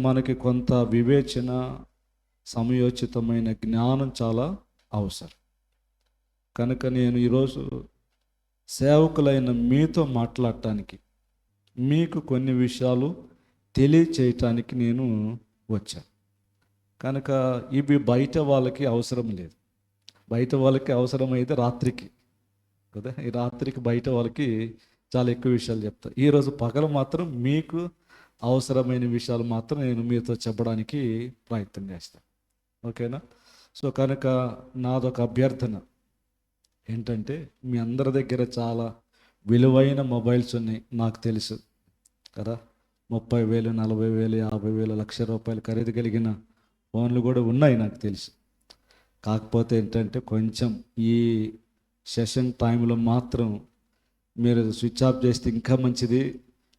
మనకి కొంత వివేచన, సమయోచితమైన జ్ఞానం చాలా అవసరం. కనుక నేను ఈరోజు సేవకులైన మీతో మాట్లాడటానికి, మీకు కొన్ని విషయాలు తెలియచేయటానికి నేను వచ్చాను. కనుక ఇవి బయట వాళ్ళకి అవసరం లేదు. బయట వాళ్ళకి అవసరమైతే రాత్రికి కదా, ఈ రాత్రికి బయట వాళ్ళకి చాలా ఎక్కువ విషయాలు చెప్తా. ఈరోజు పగలు మాత్రం మీకు అవసరమైన విషయాలు మాత్రం నేను మీతో చెప్పడానికి ప్రయత్నం చేస్తాను. ఓకేనా? సో కనుక నాదొక అభ్యర్థన ఏంటంటే, మీ అందరి దగ్గర చాలా విలువైన మొబైల్స్ ఉన్నాయి, నాకు తెలుసు కదా. 30,000, 40,000, 50,000, ₹1,00,000 ఖరీదు కలిగిన ఫోన్లు కూడా ఉన్నాయి, నాకు తెలుసు. కాకపోతే ఏంటంటే, కొంచెం ఈ సెషన్ టైంలో మాత్రం మీరు స్విచ్ ఆఫ్ చేస్తే ఇంకా మంచిది.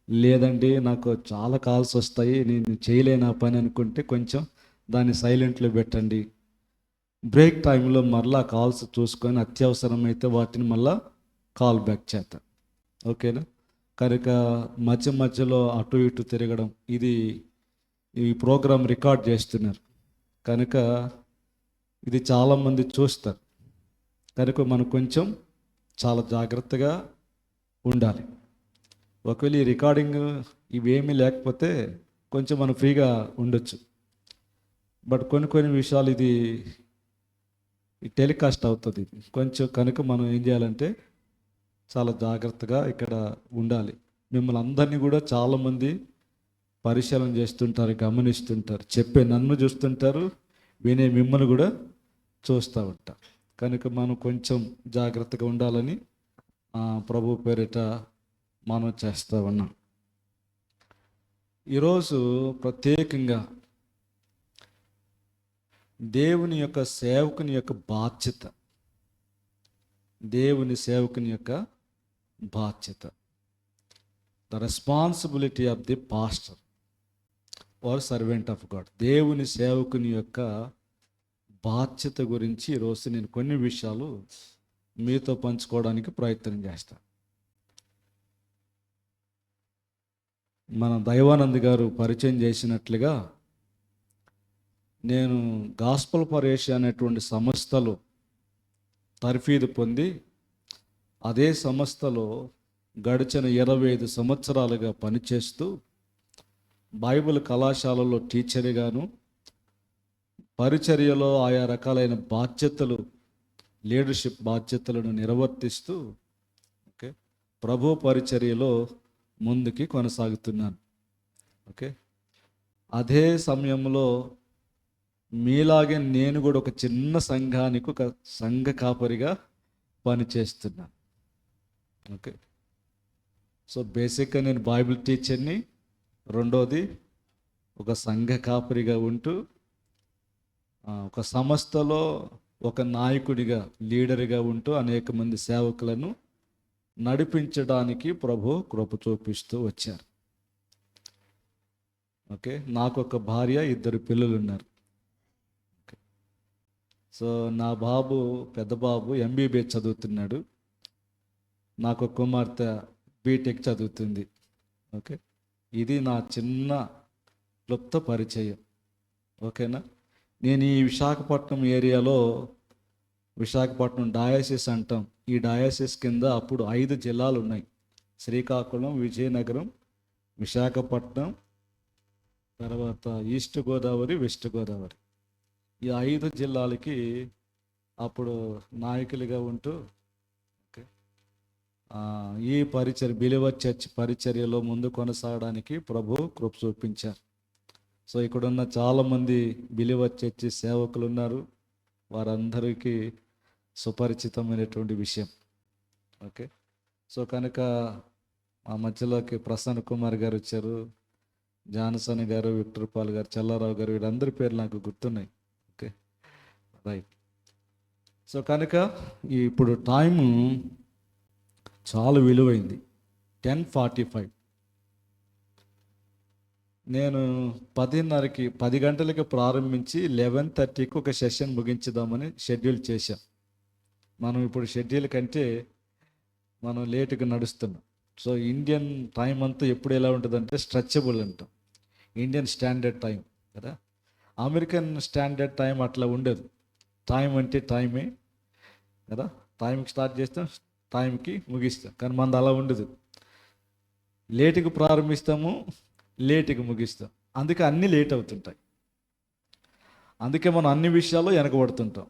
లేదండి, నాకు చాలా కాల్స్ వస్తాయి, నేను చేయలేను ఆ పని అనుకుంటే కొంచెం దాన్ని సైలెంట్లో పెట్టండి. బ్రేక్ టైంలో మరలా కాల్స్ చూసుకొని అత్యవసరమైతే వాటిని మళ్ళా కాల్ బ్యాక్ చేద్దాం. ఓకేనా? కనుక మధ్య మధ్యలో అటు ఇటు తిరగడం, ఈ ప్రోగ్రాం రికార్డ్ చేస్తున్నారు కనుక ఇది చాలామంది చూస్తారు. కనుక మనం కొంచెం చాలా జాగ్రత్తగా ఉండాలి. ఒకవేళ ఈ రికార్డింగ్ ఇవేమీ లేకపోతే కొంచెం మనం ఫ్రీగా ఉండొచ్చు. బట్ కొన్ని విషయాలు ఇది టెలికాస్ట్ అవుతుంది కొంచెం. కనుక మనం ఏం చేయాలంటే చాలా జాగ్రత్తగా ఇక్కడ ఉండాలి. మిమ్మల్ని అందరినీ కూడా చాలామంది పరిశీలన చేస్తుంటారు, గమనిస్తుంటారు, చెప్పే నన్ను చూస్తుంటారు, వినే మిమ్మల్ని కూడా చూస్తూ ఉంటారు. కనుక మనం కొంచెం జాగ్రత్తగా ఉండాలని ప్రభు పేరిట మనం చేస్తూ ఉన్నాం. ఈరోజు ప్రత్యేకంగా దేవుని యొక్క సేవకుని యొక్క బాధ్యత, దేవుని సేవకుని యొక్క బాధ్యత, the responsibility of the pastor or servant of God. దేవుని సేవకుని యొక్క బాధ్యత గురించి ఈరోజు నేను కొన్ని విషయాలు మీతో పంచుకోవడానికి ప్రయత్నం చేస్తాను. మన దైవానంద్ గారు పరిచయం చేసినట్లుగా, నేను గాస్పల్ ఫర్ ఏషియా అనేటువంటి సంస్థలో తర్ఫీదు పొంది, అదే సంస్థలో గడిచిన 25 సంవత్సరాలుగా పనిచేస్తూ, బైబిల్ కళాశాలలో టీచర్గాను, పరిచర్యలో ఆయా రకాలైన బాధ్యతలు, లీడర్షిప్ బాధ్యతలను నిర్వర్తిస్తూ ప్రభు పరిచర్యలో ముందుకి కొనసాగుతున్నాను. అదే సమయంలో మీలాగే నేను కూడా ఒక చిన్న సంఘానికి ఒక సంఘ కాపరిగా పనిచేస్తున్నాను. సో బేసిక్గా నేను బైబిల్ టీచర్ని, రెండోది ఒక సంఘ కాపరిగా ఉంటూ, ఒక సంస్థలో ఒక నాయకుడిగా, లీడర్గా ఉంటూ అనేక మంది సేవకులను నడిపించడానికి ప్రభు కృప చూపిస్తూ వచ్చారు. నాకు ఒక భార్య, 2 పిల్లలు ఉన్నారు. సో నా బాబు, పెద్ద బాబు MBBS చదువుతున్నాడు. నాకు కుమార్తె బీటెక్ చదువుతుంది. ఇది నా చిన్న క్లుప్త పరిచయం. ఓకేనా? నేను ఈ విశాఖపట్నం ఏరియాలో, విశాఖపట్నం డయాసిస్ అంటాం, ఈ డయాసిస్ కింద అప్పుడు 5 జిల్లాలు ఉన్నాయి: శ్రీకాకుళం, విజయనగరం, విశాఖపట్నం, తర్వాత ఈస్ట్ గోదావరి, వెస్ట్ గోదావరి. ఈ 5 జిల్లాలకి అప్పుడు నాయకులుగా ఉంటూ ఈ బిలీవర్ చర్చ్ పరిచర్యలో ముందు కొనసాగడానికి ప్రభు కృప చూపించారు. సో ఇక్కడున్న చాలామంది బిలీవర్ చర్చ్ సేవకులు ఉన్నారు, వారందరికీ సుపరిచితమైనటువంటి విషయం. సో కనుక ఆ మధ్యలోకి ప్రసన్న కుమార్ గారు వచ్చారు, జాన్సన్ గారు, విక్టర్ పాల్ గారు, చల్లారావు గారు, వీళ్ళందరి పేర్లు నాకు గుర్తున్నాయి. రైట్. సో కనుక ఇప్పుడు టైము చాలా విలువైంది. 10:45. నేను 10 గంటలకి ప్రారంభించి 11:30కి ఒక సెషన్ ముగించుదామని షెడ్యూల్ చేశాం. మనం ఇప్పుడు షెడ్యూల్ కంటే మనం లేటుగా నడుస్తున్నాం. సో ఇండియన్ టైం అంతా ఎప్పుడు ఎలా ఉంటుందంటే స్ట్రెచబుల్ అంటాం. ఇండియన్ స్టాండర్డ్ టైం కదా. అమెరికన్ స్టాండర్డ్ టైం అట్లా ఉండదు. టైం అంటే టైమే కదా. టైంకి స్టార్ట్ చేస్తాం, టైంకి ముగిస్తాం. కానీ మనది అలా ఉండదు. లేటుగా ప్రారంభిస్తాము, లేటుగా ముగిస్తాం. అందుకే అన్నీ లేట్ అవుతుంటాయి. అందుకే మనం అన్ని విషయాల్లో వెనకబడుతుంటాం.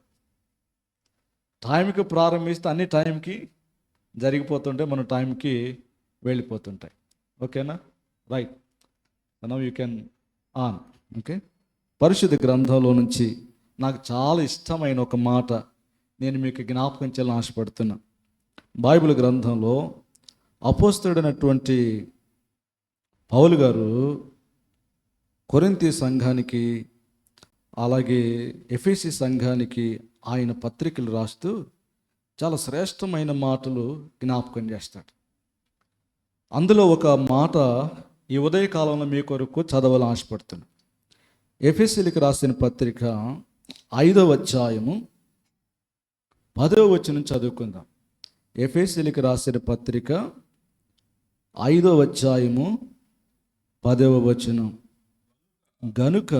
టైంకి ప్రారంభిస్తే అన్ని టైంకి జరిగిపోతుంటే మనం టైంకి వెళ్ళిపోతుంటాయి. ఓకేనా? Right. Now you can on. Okay. పరిశుద్ధ గ్రంథంలో నుంచి నాకు చాలా ఇష్టమైన ఒక మాట నేను మీకు జ్ఞాపకం చేయాలని ఆశపడుతున్నా. బైబిల్ గ్రంథంలో అపోస్తలుడైనటువంటి పౌలు గారు కొరింథీ సంఘానికి అలాగే ఎఫెసీ సంఘానికి ఆయన పత్రికలు రాస్తూ చాలా శ్రేష్టమైన మాటలు జ్ఞాపకం చేస్తాడు. అందులో ఒక మాట ఈ ఉదయకాలంలో మీ కొరకు చదవాలని ఆశపడుతున్నాను. ఎఫెసీలకు రాసిన పత్రిక 5వ అధ్యాయము 10వ వచనం చదువుకుందాం. ఎఫెసీలకు రాసిన పత్రిక 5వ అధ్యాయము 10వ వచనం. గనుక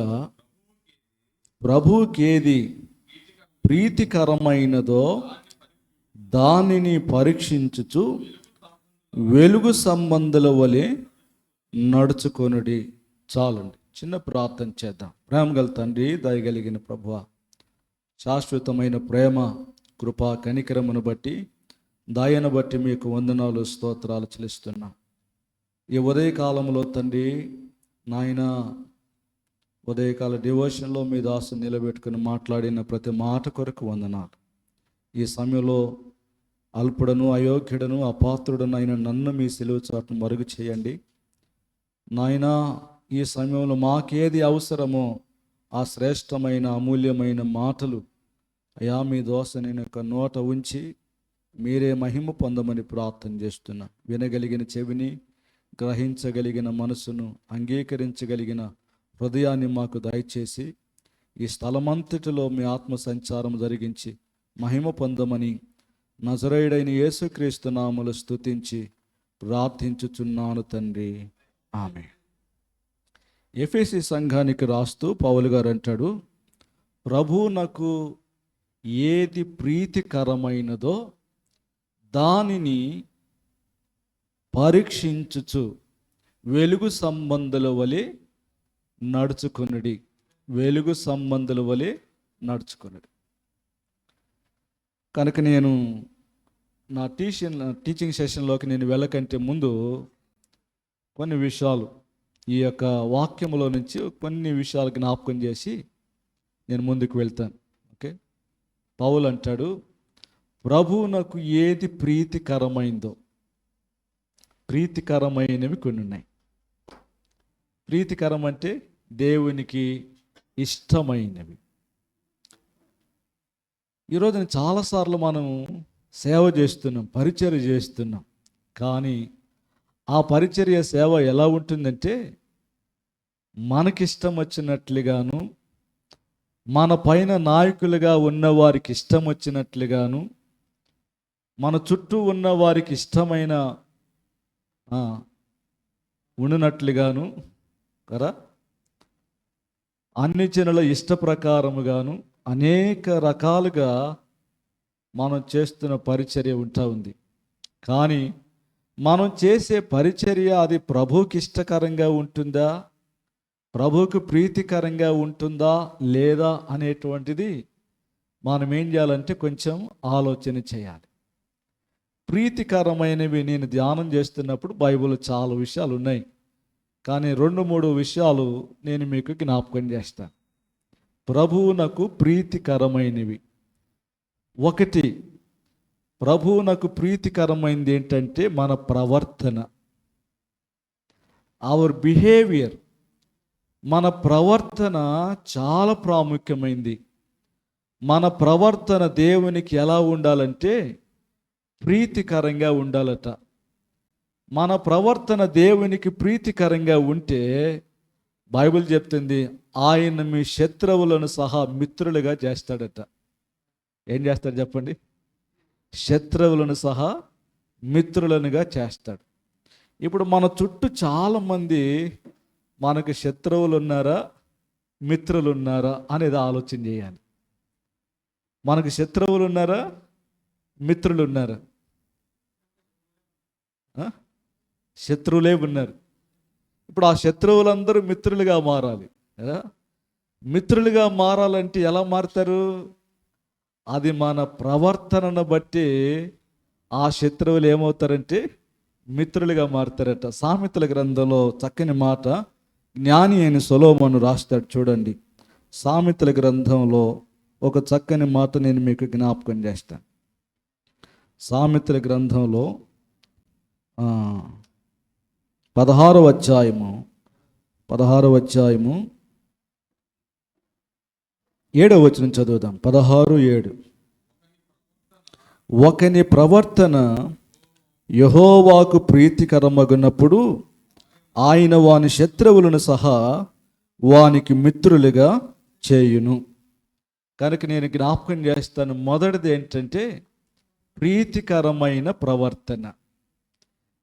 ప్రభువుకేది ప్రీతికరమైనదో దానిని పరీక్షించుచు వెలుగు సంబంధుల వలె నడుచుకొనుడి. చాలండి. చిన్న ప్రార్థన చేద్దాం. ప్రేమ గల తండ్రి, దయగలిగిన ప్రభువా, శాశ్వతమైన ప్రేమ, కృప, కనికరమును బట్టి, దయను బట్టి మీకు వందనాలు, స్తోత్రాలు చెల్లిస్తున్నాం. ఈ ఉదయకాలంలో తండ్రి నాయన, ఉదయకాల డివోషన్లో మీ దాసుని నిలబెట్టుకుని మాట్లాడిన ప్రతి మాట కొరకు వందనాలు. ఈ సమయంలో అల్పుడను, అయోగ్యుడను, అపాత్రుడను అయిన నన్ను మీ సిలువ చాటును మరుగు చేయండి నాయనా. ఈ సమయంలో మాకేది అవసరమో ఆ శ్రేష్టమైన అమూల్యమైన మాటలు అయా మీ దోస నేను యొక్క నోట ఉంచి మీరే మహిమ పొందమని ప్రార్థన చేస్తున్నా. వినగలిగిన చెవిని, గ్రహించగలిగిన మనసును, అంగీకరించగలిగిన హృదయాన్ని మాకు దయచేసి ఈ స్థలమంతటిలో మీ ఆత్మ సంచారం జరిగించి మహిమ పొందమని నజరేయుడైన యేసుక్రీస్తు నామములో స్తుతించి ప్రార్థించుచున్నాను తండ్రి, ఆమేన్. ఎఫెసీ సంఘానికి రాస్తూ పౌలు గారు అంటాడు, ప్రభువునకు ఏది ప్రీతికరమైనదో దానిని పరీక్షించుచు వెలుగు సంబంధుల వలె నడుచుకొనుడి. వెలుగు సంబంధుల వలె నడుచుకొనుడి. కనుక నేను నా టీచింగ్ సెషన్లోకి నేను వెళ్ళకంటే ముందు కొన్ని విషయాలు ఈ యొక్క వాక్యములో నుంచి కొన్ని విషయాలు జ్ఞాపకం చేసి నేను ముందుకు వెళ్తాను. ఓకే. పౌలు అంటాడు, ప్రభువునకు ఏది ప్రీతికరమైందో. ప్రీతికరమైనవి కొన్ని ఉన్నాయి. ప్రీతికరం అంటే దేవునికి ఇష్టమైనవి. ఈరోజు చాలాసార్లు మనం సేవ చేస్తున్నాం, పరిచర్య చేస్తున్నాం. కానీ ఆ పరిచర్య సేవ ఎలా ఉంటుందంటే మనకిష్టం వచ్చినట్లుగాను, మన పైన నాయకులుగా ఉన్నవారికి ఇష్టం వచ్చినట్లుగాను, మన చుట్టూ ఉన్న వారికి ఇష్టమైన ఉండినట్లుగాను కదా, అన్ని జనుల ఇష్ట ప్రకారముగాను అనేక రకాలుగా మనం చేస్తున్న పరిచర్య ఉంటా ఉంది. కానీ మనం చేసే పరిచర్య అది ప్రభువుకి ఇష్టకరంగా ఉంటుందా, ప్రభువుకు ప్రీతికరంగా ఉంటుందా లేదా అనేటువంటిది మనం ఏం చేయాలంటే కొంచెం ఆలోచన చేయాలి. ప్రీతికరమైనవి నేను ధ్యానం చేస్తున్నప్పుడు బైబిల్లో చాలా విషయాలు ఉన్నాయి. కానీ 2-3 విషయాలు నేను మీకు జ్ఞాపకం చేస్తాను. ప్రభువునకు ప్రీతికరమైనవి. ఒకటి, ప్రభువునకు ప్రీతికరమైనది ఏంటంటే మన ప్రవర్తన, అవర్ బిహేవియర్. మన ప్రవర్తన చాలా ప్రాముఖ్యమైంది. మన ప్రవర్తన దేవునికి ఎలా ఉండాలంటే ప్రీతికరంగా ఉండాలట. మన ప్రవర్తన దేవునికి ప్రీతికరంగా ఉంటే బైబిల్ చెప్తుంది, ఆయన మీ శత్రువులను సహా మిత్రులుగా చేస్తాడట. ఏం చేస్తాడు చెప్పండి? శత్రువులను సహా మిత్రులనుగా చేస్తాడు. ఇప్పుడు మన చుట్టూ చాలామంది మనకు శత్రువులు ఉన్నారా, మిత్రులు ఉన్నారా అనేది ఆలోచన చేయాలి. మనకు శత్రువులు ఉన్నారా, మిత్రులు ఉన్నారా? శత్రువులే ఉన్నారు. ఇప్పుడు ఆ శత్రువులందరూ మిత్రులుగా మారాలి కదా. మిత్రులుగా మారాలంటే ఎలా మారుతారు? అది మన ప్రవర్తనను బట్టి ఆ శత్రువులు ఏమవుతారంటే మిత్రులుగా మారుతారట. సామెతల గ్రంథంలో చక్కని మాట జ్ఞాని అయిన సొలొమోను రాస్తాడు చూడండి. సామెతల గ్రంథంలో ఒక చక్కని మాట నేను మీకు జ్ఞాపకం చేస్తాను. సామెతల గ్రంథంలో 16వ అధ్యాయము 7వ వచనం చదువుదాం. 16:7. ఒకని ప్రవర్తన యెహోవాకు ప్రీతికరమగునప్పుడు ఆయన వాని శత్రువులను సహా వానికి మిత్రులుగా చేయును. కనుక నేను జ్ఞాపకం చేస్తాను. మొదటిది ఏంటంటే ప్రీతికరమైన ప్రవర్తన.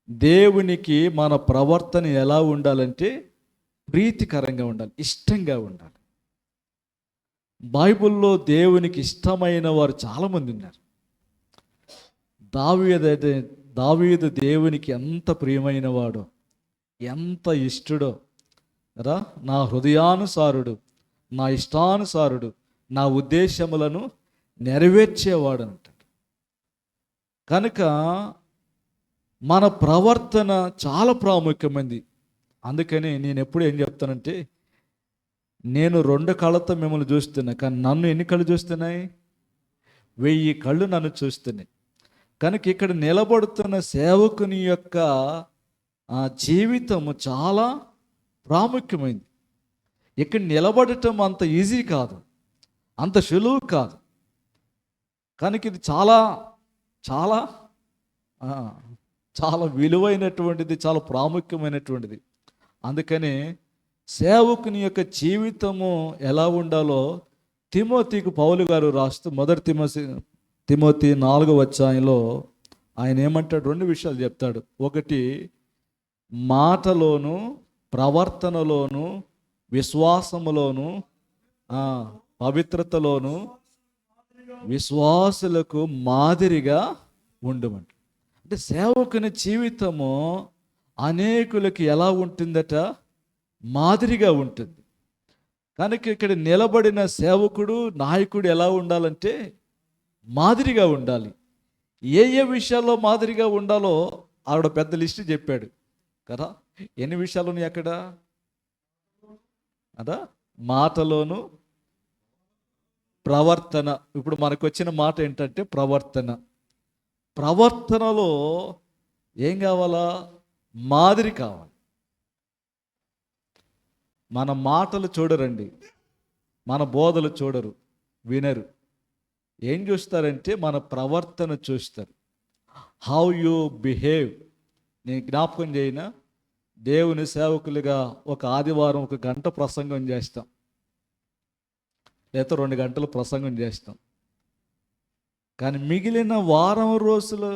దేవునికి మన ప్రవర్తన ఎలా ఉండాలంటే ప్రీతికరంగా ఉండాలి, ఇష్టంగా ఉండాలి. బైబిల్లో దేవునికి ఇష్టమైన వారు చాలామంది ఉన్నారు. దావీదు దేవునికి ఎంత ప్రియమైన వాడో, ఎంత ఇష్టడో కదా. నా హృదయానుసారుడు, నా ఇష్టానుసారుడు, నా ఉద్దేశములను నెరవేర్చేవాడు అంటాడు. కనుక మన ప్రవర్తన చాలా ప్రాముఖ్యమైనది. అందుకని నేను ఎప్పుడు ఏం చెప్తానంటే, నేను 2 కళ్ళతో మిమ్మల్ని చూస్తున్నా, కానీ నన్ను ఎన్ని కళ్ళు చూస్తున్నాయి? 1000 కళ్ళు నన్ను చూస్తున్నాయి. కనుక ఇక్కడ నిలబడుతున్న సేవకుని యొక్క జీవితము చాలా ప్రాముఖ్యమైనది. ఇక్కడ నిలబడటం అంత ఈజీ కాదు, అంత సులువు కాదు. కనుక ఇది చాలా చాలా చాలా విలువైనటువంటిది, చాలా ప్రాముఖ్యమైనటువంటిది. అందుకని సేవకుని యొక్క జీవితము ఎలా ఉండాలో తిమోతికి పౌలు గారు రాస్తూ మొదటి తిమోతి 4వ అధ్యాయంలో ఆయన ఏమంటాడు? 2 విషయాలు చెప్తాడు. ఒకటి, మాటలోను ప్రవర్తనలోను విశ్వాసములోను పవిత్రతలోను విశ్వాసులకు మాదిరిగా ఉండమంట. అంటే సేవకుని జీవితము అనేకులకి ఎలా ఉంటుందట? మాదిరిగా ఉంటుంది. కనుక ఇక్కడ నిలబడిన సేవకుడు, నాయకుడు ఎలా ఉండాలంటే మాదిరిగా ఉండాలి. ఏ విషయాల్లో మాదిరిగా ఉండాలో ఆవిడ పెద్ద లిస్ట్ చెప్పాడు కదా. ఎన్ని విషయాలు ఉన్నాయి అక్కడ? అదా, మాటలోను ప్రవర్తన. ఇప్పుడు మనకు వచ్చిన మాట ఏంటంటే ప్రవర్తనలో ఏం కావాలా? మాదిరి కావాలి. మన మాటలు చూడరండి, మన బోధలు చూడరు, వినరు. ఏం చూస్తారంటే మన ప్రవర్తన చూస్తారు. How you behave. నేను జ్ఞాపకం చేయనా, దేవుని సేవకులుగా ఒక ఆదివారం 1 గంట ప్రసంగం చేస్తాం, లేదా 2 గంటలు ప్రసంగం చేస్తాం. కానీ మిగిలిన వారం రోజులు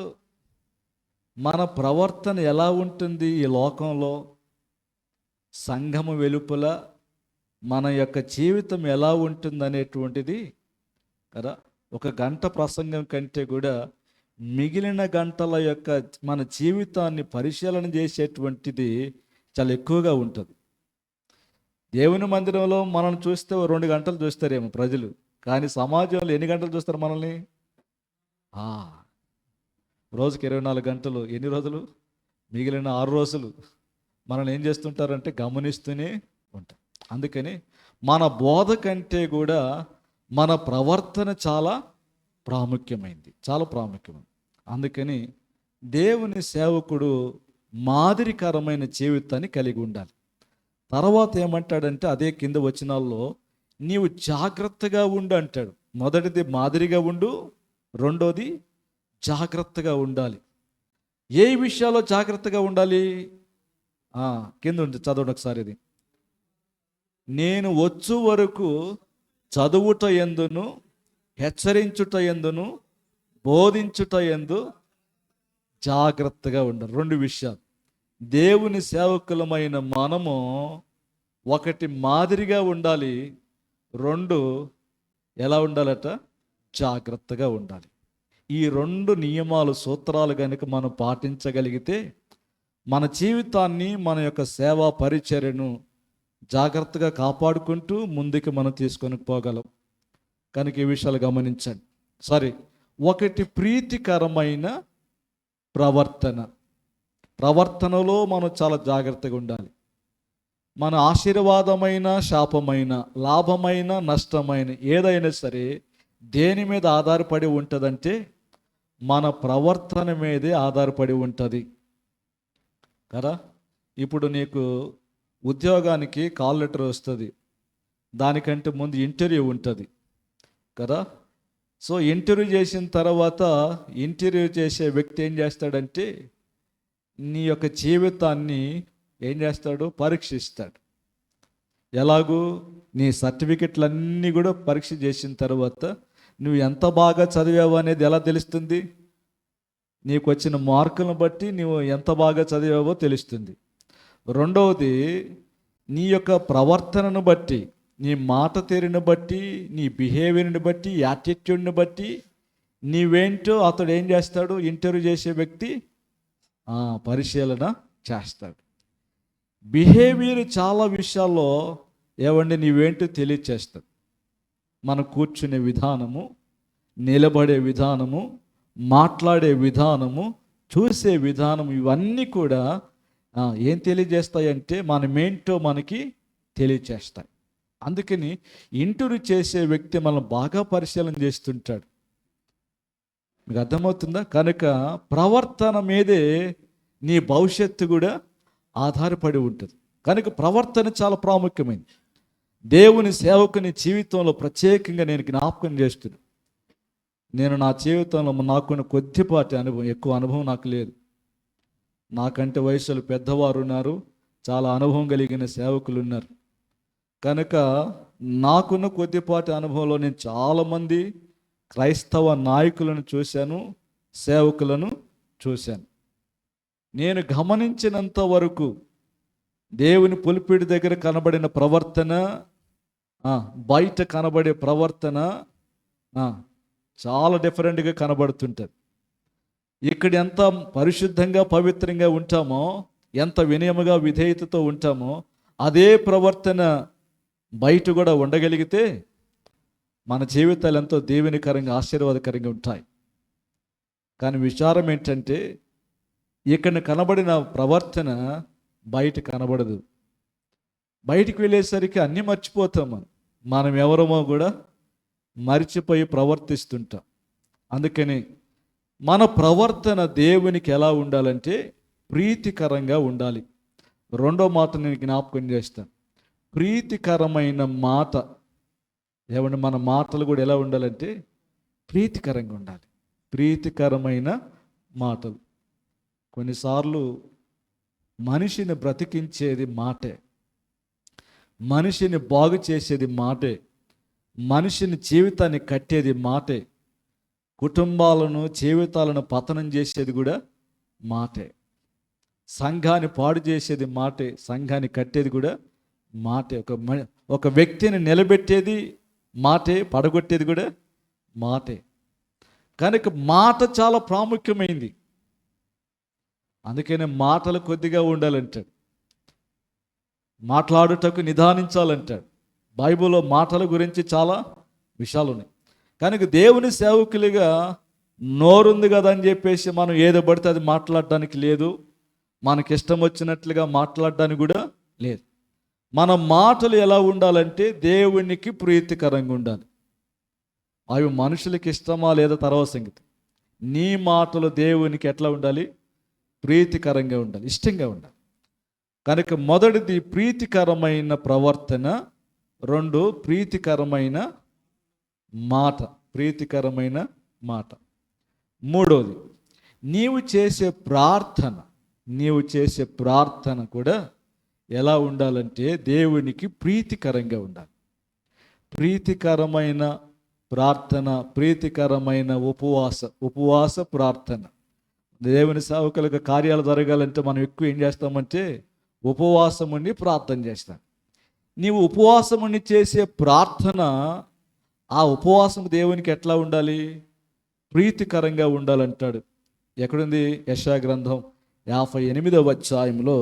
మన ప్రవర్తన ఎలా ఉంటుంది? ఈ లోకంలో సంఘము వెలుపల మన యొక్క జీవితం ఎలా ఉంటుంది అనేటువంటిది కదా. 1 గంట ప్రసంగం కంటే కూడా మిగిలిన గంటల యొక్క మన జీవితాన్ని పరిశీలన చేసేటువంటిది చాలా ఎక్కువగా ఉంటుంది. దేవుని మందిరంలో మనల్ని చూస్తే 2 గంటలు చూస్తారేమో ప్రజలు, కానీ సమాజంలో ఎన్ని గంటలు చూస్తారు మనల్ని? రోజుకి 24 గంటలు. ఎన్ని రోజులు? మిగిలిన 6 రోజులు మనల్ని ఏం చేస్తుంటారంటే గమనిస్తూనే ఉంటారు. అందుకని మన బోధ కంటే కూడా మన ప్రవర్తన చాలా ప్రాముఖ్యమైంది, చాలా ప్రాముఖ్యమైంది. అందుకని దేవుని సేవకుడు మాదిరికరమైన జీవితాన్ని కలిగి ఉండాలి. తర్వాత ఏమంటాడంటే అదే కింద వచనాల్లో, నీవు జాగ్రత్తగా ఉండు అంటాడు. మొదటిది మాదిరిగా ఉండు, రెండోది జాగ్రత్తగా ఉండాలి. ఏ విషయాల్లో జాగ్రత్తగా ఉండాలి? కింద ఉంది, చదవండి ఒకసారి. ఇది, నేను వచ్చు వరకు చదువుట యందును హెచ్చరించుట యందును బోధించుట యందు జాగ్రత్తగా ఉండాలి. 2 విషయాలు. దేవుని సేవకులమైన మనము ఒకటి మాదిరిగా ఉండాలి, రెండు ఎలా ఉండాలట, జాగ్రత్తగా ఉండాలి. ఈ రెండు నియమాలు, సూత్రాలు కనుక మనం పాటించగలిగితే మన జీవితాన్ని, మన యొక్క సేవా పరిచర్యను జాగ్రత్తగా కాపాడుకుంటూ ముందుకు మనం తీసుకొని పోగలం. కనుక ఈ విషయాలు గమనించండి. సరే, ఒకటి ప్రీతికరమైన ప్రవర్తనలో మనం చాలా జాగ్రత్తగా ఉండాలి. మన ఆశీర్వాదమైన, శాపమైన, లాభమైన, నష్టమైన ఏదైనా సరే దేని మీద ఆధారపడి ఉంటుందంటే మన ప్రవర్తన మీదే ఆధారపడి ఉంటుంది కదా. ఇప్పుడు నీకు ఉద్యోగానికి కాల్ లెటర్ వస్తుంది, దానికంటే ముందు ఇంటర్వ్యూ ఉంటుంది కదా. సో ఇంటర్వ్యూ చేసిన తర్వాత ఇంటర్వ్యూ చేసే వ్యక్తి ఏం చేస్తాడంటే నీ యొక్క జీవితాన్ని ఏం చేస్తాడు, పరీక్షిస్తాడు. ఎలాగూ నీ సర్టిఫికెట్లన్నీ కూడా పరీక్ష చేసిన తర్వాత నువ్వు ఎంత బాగా చదివావు అనేది ఎలా తెలుస్తుంది? నీకు వచ్చిన మార్కులను బట్టి నువ్వు ఎంత బాగా చదివావో తెలుస్తుంది. రెండవది, నీ యొక్క ప్రవర్తనను బట్టి, నీ మాట తీరుని బట్టి, నీ బిహేవియర్ని బట్టి, యాటిట్యూడ్ని బట్టి నీవేంటో అతడు ఏం చేస్తాడు, ఇంటర్వ్యూ చేసే వ్యక్తి పరిశీలన చేస్తాడు. బిహేవియర్ చాలా విషయాల్లో ఏవండి నీవేంటో తెలియచేస్తాడు. మనం కూర్చునే విధానము, నిలబడే విధానము, మాట్లాడే విధానము, చూసే విధానం, ఇవన్నీ కూడా ఏం తెలియజేస్తాయంటే మనమేంటో మనకి తెలియచేస్తాయి. అందుకని ఇంటర్వ్యూ చేసే వ్యక్తి మనం బాగా పరిశీలన చేస్తుంటాడు. మీకు అర్థమవుతుందా? కనుక ప్రవర్తన మీదే నీ భవిష్యత్తు కూడా ఆధారపడి ఉంటుంది. కనుక ప్రవర్తన చాలా ప్రాముఖ్యమైనది. దేవుని సేవకుని జీవితంలో ప్రత్యేకంగా నేను జ్ఞాపకం చేస్తున్నాను. నేను నా జీవితంలో నాకున్న కొద్దిపాటి అనుభవం, ఎక్కువ అనుభవం నాకు లేదు. నాకంటే వయసులో పెద్దవారు ఉన్నారు, చాలా అనుభవం కలిగిన సేవకులు ఉన్నారు. కనుక నాకున్న కొద్దిపాటి అనుభవంలో నేను చాలామంది క్రైస్తవ నాయకులను చూశాను, సేవకులను చూశాను. నేను గమనించినంత వరకు దేవుని పులిపిడి దగ్గర కనబడిన ప్రవర్తన, బయట కనబడే ప్రవర్తన చాలా డిఫరెంట్గా కనబడుతుంటుంది. ఇక్కడ ఎంత పరిశుద్ధంగా, పవిత్రంగా ఉంటామో, ఎంత వినయముగా, విధేయతతో ఉంటామో, అదే ప్రవర్తన బయట కూడా ఉండగలిగితే మన జీవితాలు ఎంతో దీవెనకరంగా, ఆశీర్వాదకరంగా ఉంటాయి. కానీ విచారం ఏంటంటే ఇక్కడ కనబడిన ప్రవర్తన బయట కనబడదు. బయటికి వెళ్ళేసరికి అన్నీ మర్చిపోతాం. మనం ఎవరమో కూడా మర్చిపోయి ప్రవర్తిస్తుంటాం. అందుకని మన ప్రవర్తన దేవునికి ఎలా ఉండాలంటే ప్రీతికరంగా ఉండాలి. రెండో మాట నేను జ్ఞాపకం చేస్తాను, ప్రీతికరమైన మాట. ఏమంటే మన మాటలు కూడా ఎలా ఉండాలంటే ప్రీతికరంగా ఉండాలి. ప్రీతికరమైన మాటలు. కొన్నిసార్లు మనిషిని బ్రతికించేది మాటే, మనిషిని బాగు చేసేది మాటే, మనిషిని జీవితాన్ని కట్టేది మాటే, కుటుంబాలను, జీవితాలను పతనం చేసేది కూడా మాటే, సంఘాన్ని పాడు చేసేది మాటే, సంఘాన్ని కట్టేది కూడా మాటే. ఒక వ్యక్తిని నిలబెట్టేది మాటే, పడగొట్టేది కూడా మాటే. కనుక మాట చాలా ప్రాముఖ్యమైంది. అందుకనే మాటలు కొద్దిగా ఉండాలంటాడు, మాట్లాడుటకు నిదానించాలంటాడు. బైబిల్లో మాటల గురించి చాలా విషయాలు ఉన్నాయి. కనుక దేవుని సేవకులుగా నోరుంది కదా అని చెప్పేసి మనం ఏదో పడితే అది మాట్లాడడానికి లేదు, మనకి ఇష్టం వచ్చినట్లుగా మాట్లాడడానికి కూడా లేదు. మన మాటలు ఎలా ఉండాలంటే దేవునికి ప్రీతికరంగా ఉండాలి. అవి మనుషులకి ఇష్టమా లేదా తర్వాత సంగతి. నీ మాటలు దేవునికి ఎట్లా ఉండాలి? ప్రీతికరంగా ఉండాలి, ఇష్టంగా ఉండాలి. కనుక మొదటిది ప్రీతికరమైన ప్రవర్తన, రెండు ప్రీతికరమైన మాట, ప్రీతికరమైన మాట. మూడోది నీవు చేసే ప్రార్థన కూడా ఎలా ఉండాలంటే దేవునికి ప్రీతికరంగా ఉండాలి. ప్రీతికరమైన ప్రార్థన, ప్రీతికరమైన ఉపవాస ప్రార్థన. దేవుని సేవకులకు కార్యాలు జరగాలంటే మనం ఎక్కువ ఏం చేస్తామంటే ఉపవాసం ఉండి ప్రార్థన చేస్తాం. నీవు ఉపవాసముని చేసే ప్రార్థన, ఆ ఉపవాసం దేవునికి ఎట్లా ఉండాలి? ప్రీతికరంగా ఉండాలంటాడు. ఎక్కడుంది? యెషయా గ్రంథం 58వ అధ్యాయంలో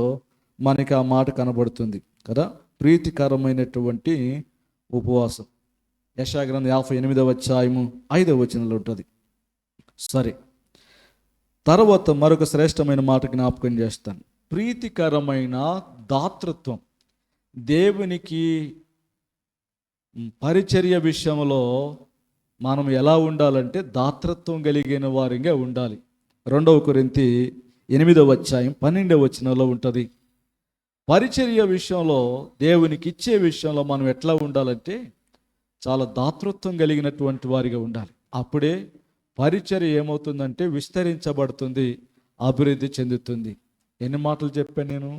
మనకి ఆ మాట కనబడుతుంది కదా, ప్రీతికరమైనటువంటి ఉపవాసం. యెషయా గ్రంథం 58వ అధ్యాయము 5వ వచనంలో ఉంటుంది. సరే, తర్వాత మరొక శ్రేష్టమైన మాట జ్ఞాపకం చేస్తాను. ప్రీతికరమైన దాతృత్వం. దేవునికి పరిచర్య విషయంలో మనం ఎలా ఉండాలంటే దాతృత్వం కలిగిన వారిగా ఉండాలి. 2 కొరింథీ 8వ అధ్యాయం 12వ వచనంలో ఉంటుంది. పరిచర్య విషయంలో, దేవునికి ఇచ్చే విషయంలో మనం ఎట్లా ఉండాలంటే చాలా దాతృత్వం కలిగినటువంటి వారిగా ఉండాలి. అప్పుడే పరిచర్య ఏమవుతుందంటే విస్తరించబడుతుంది, అభివృద్ధి చెందుతుంది. ఎన్ని మాటలు చెప్పాను నేను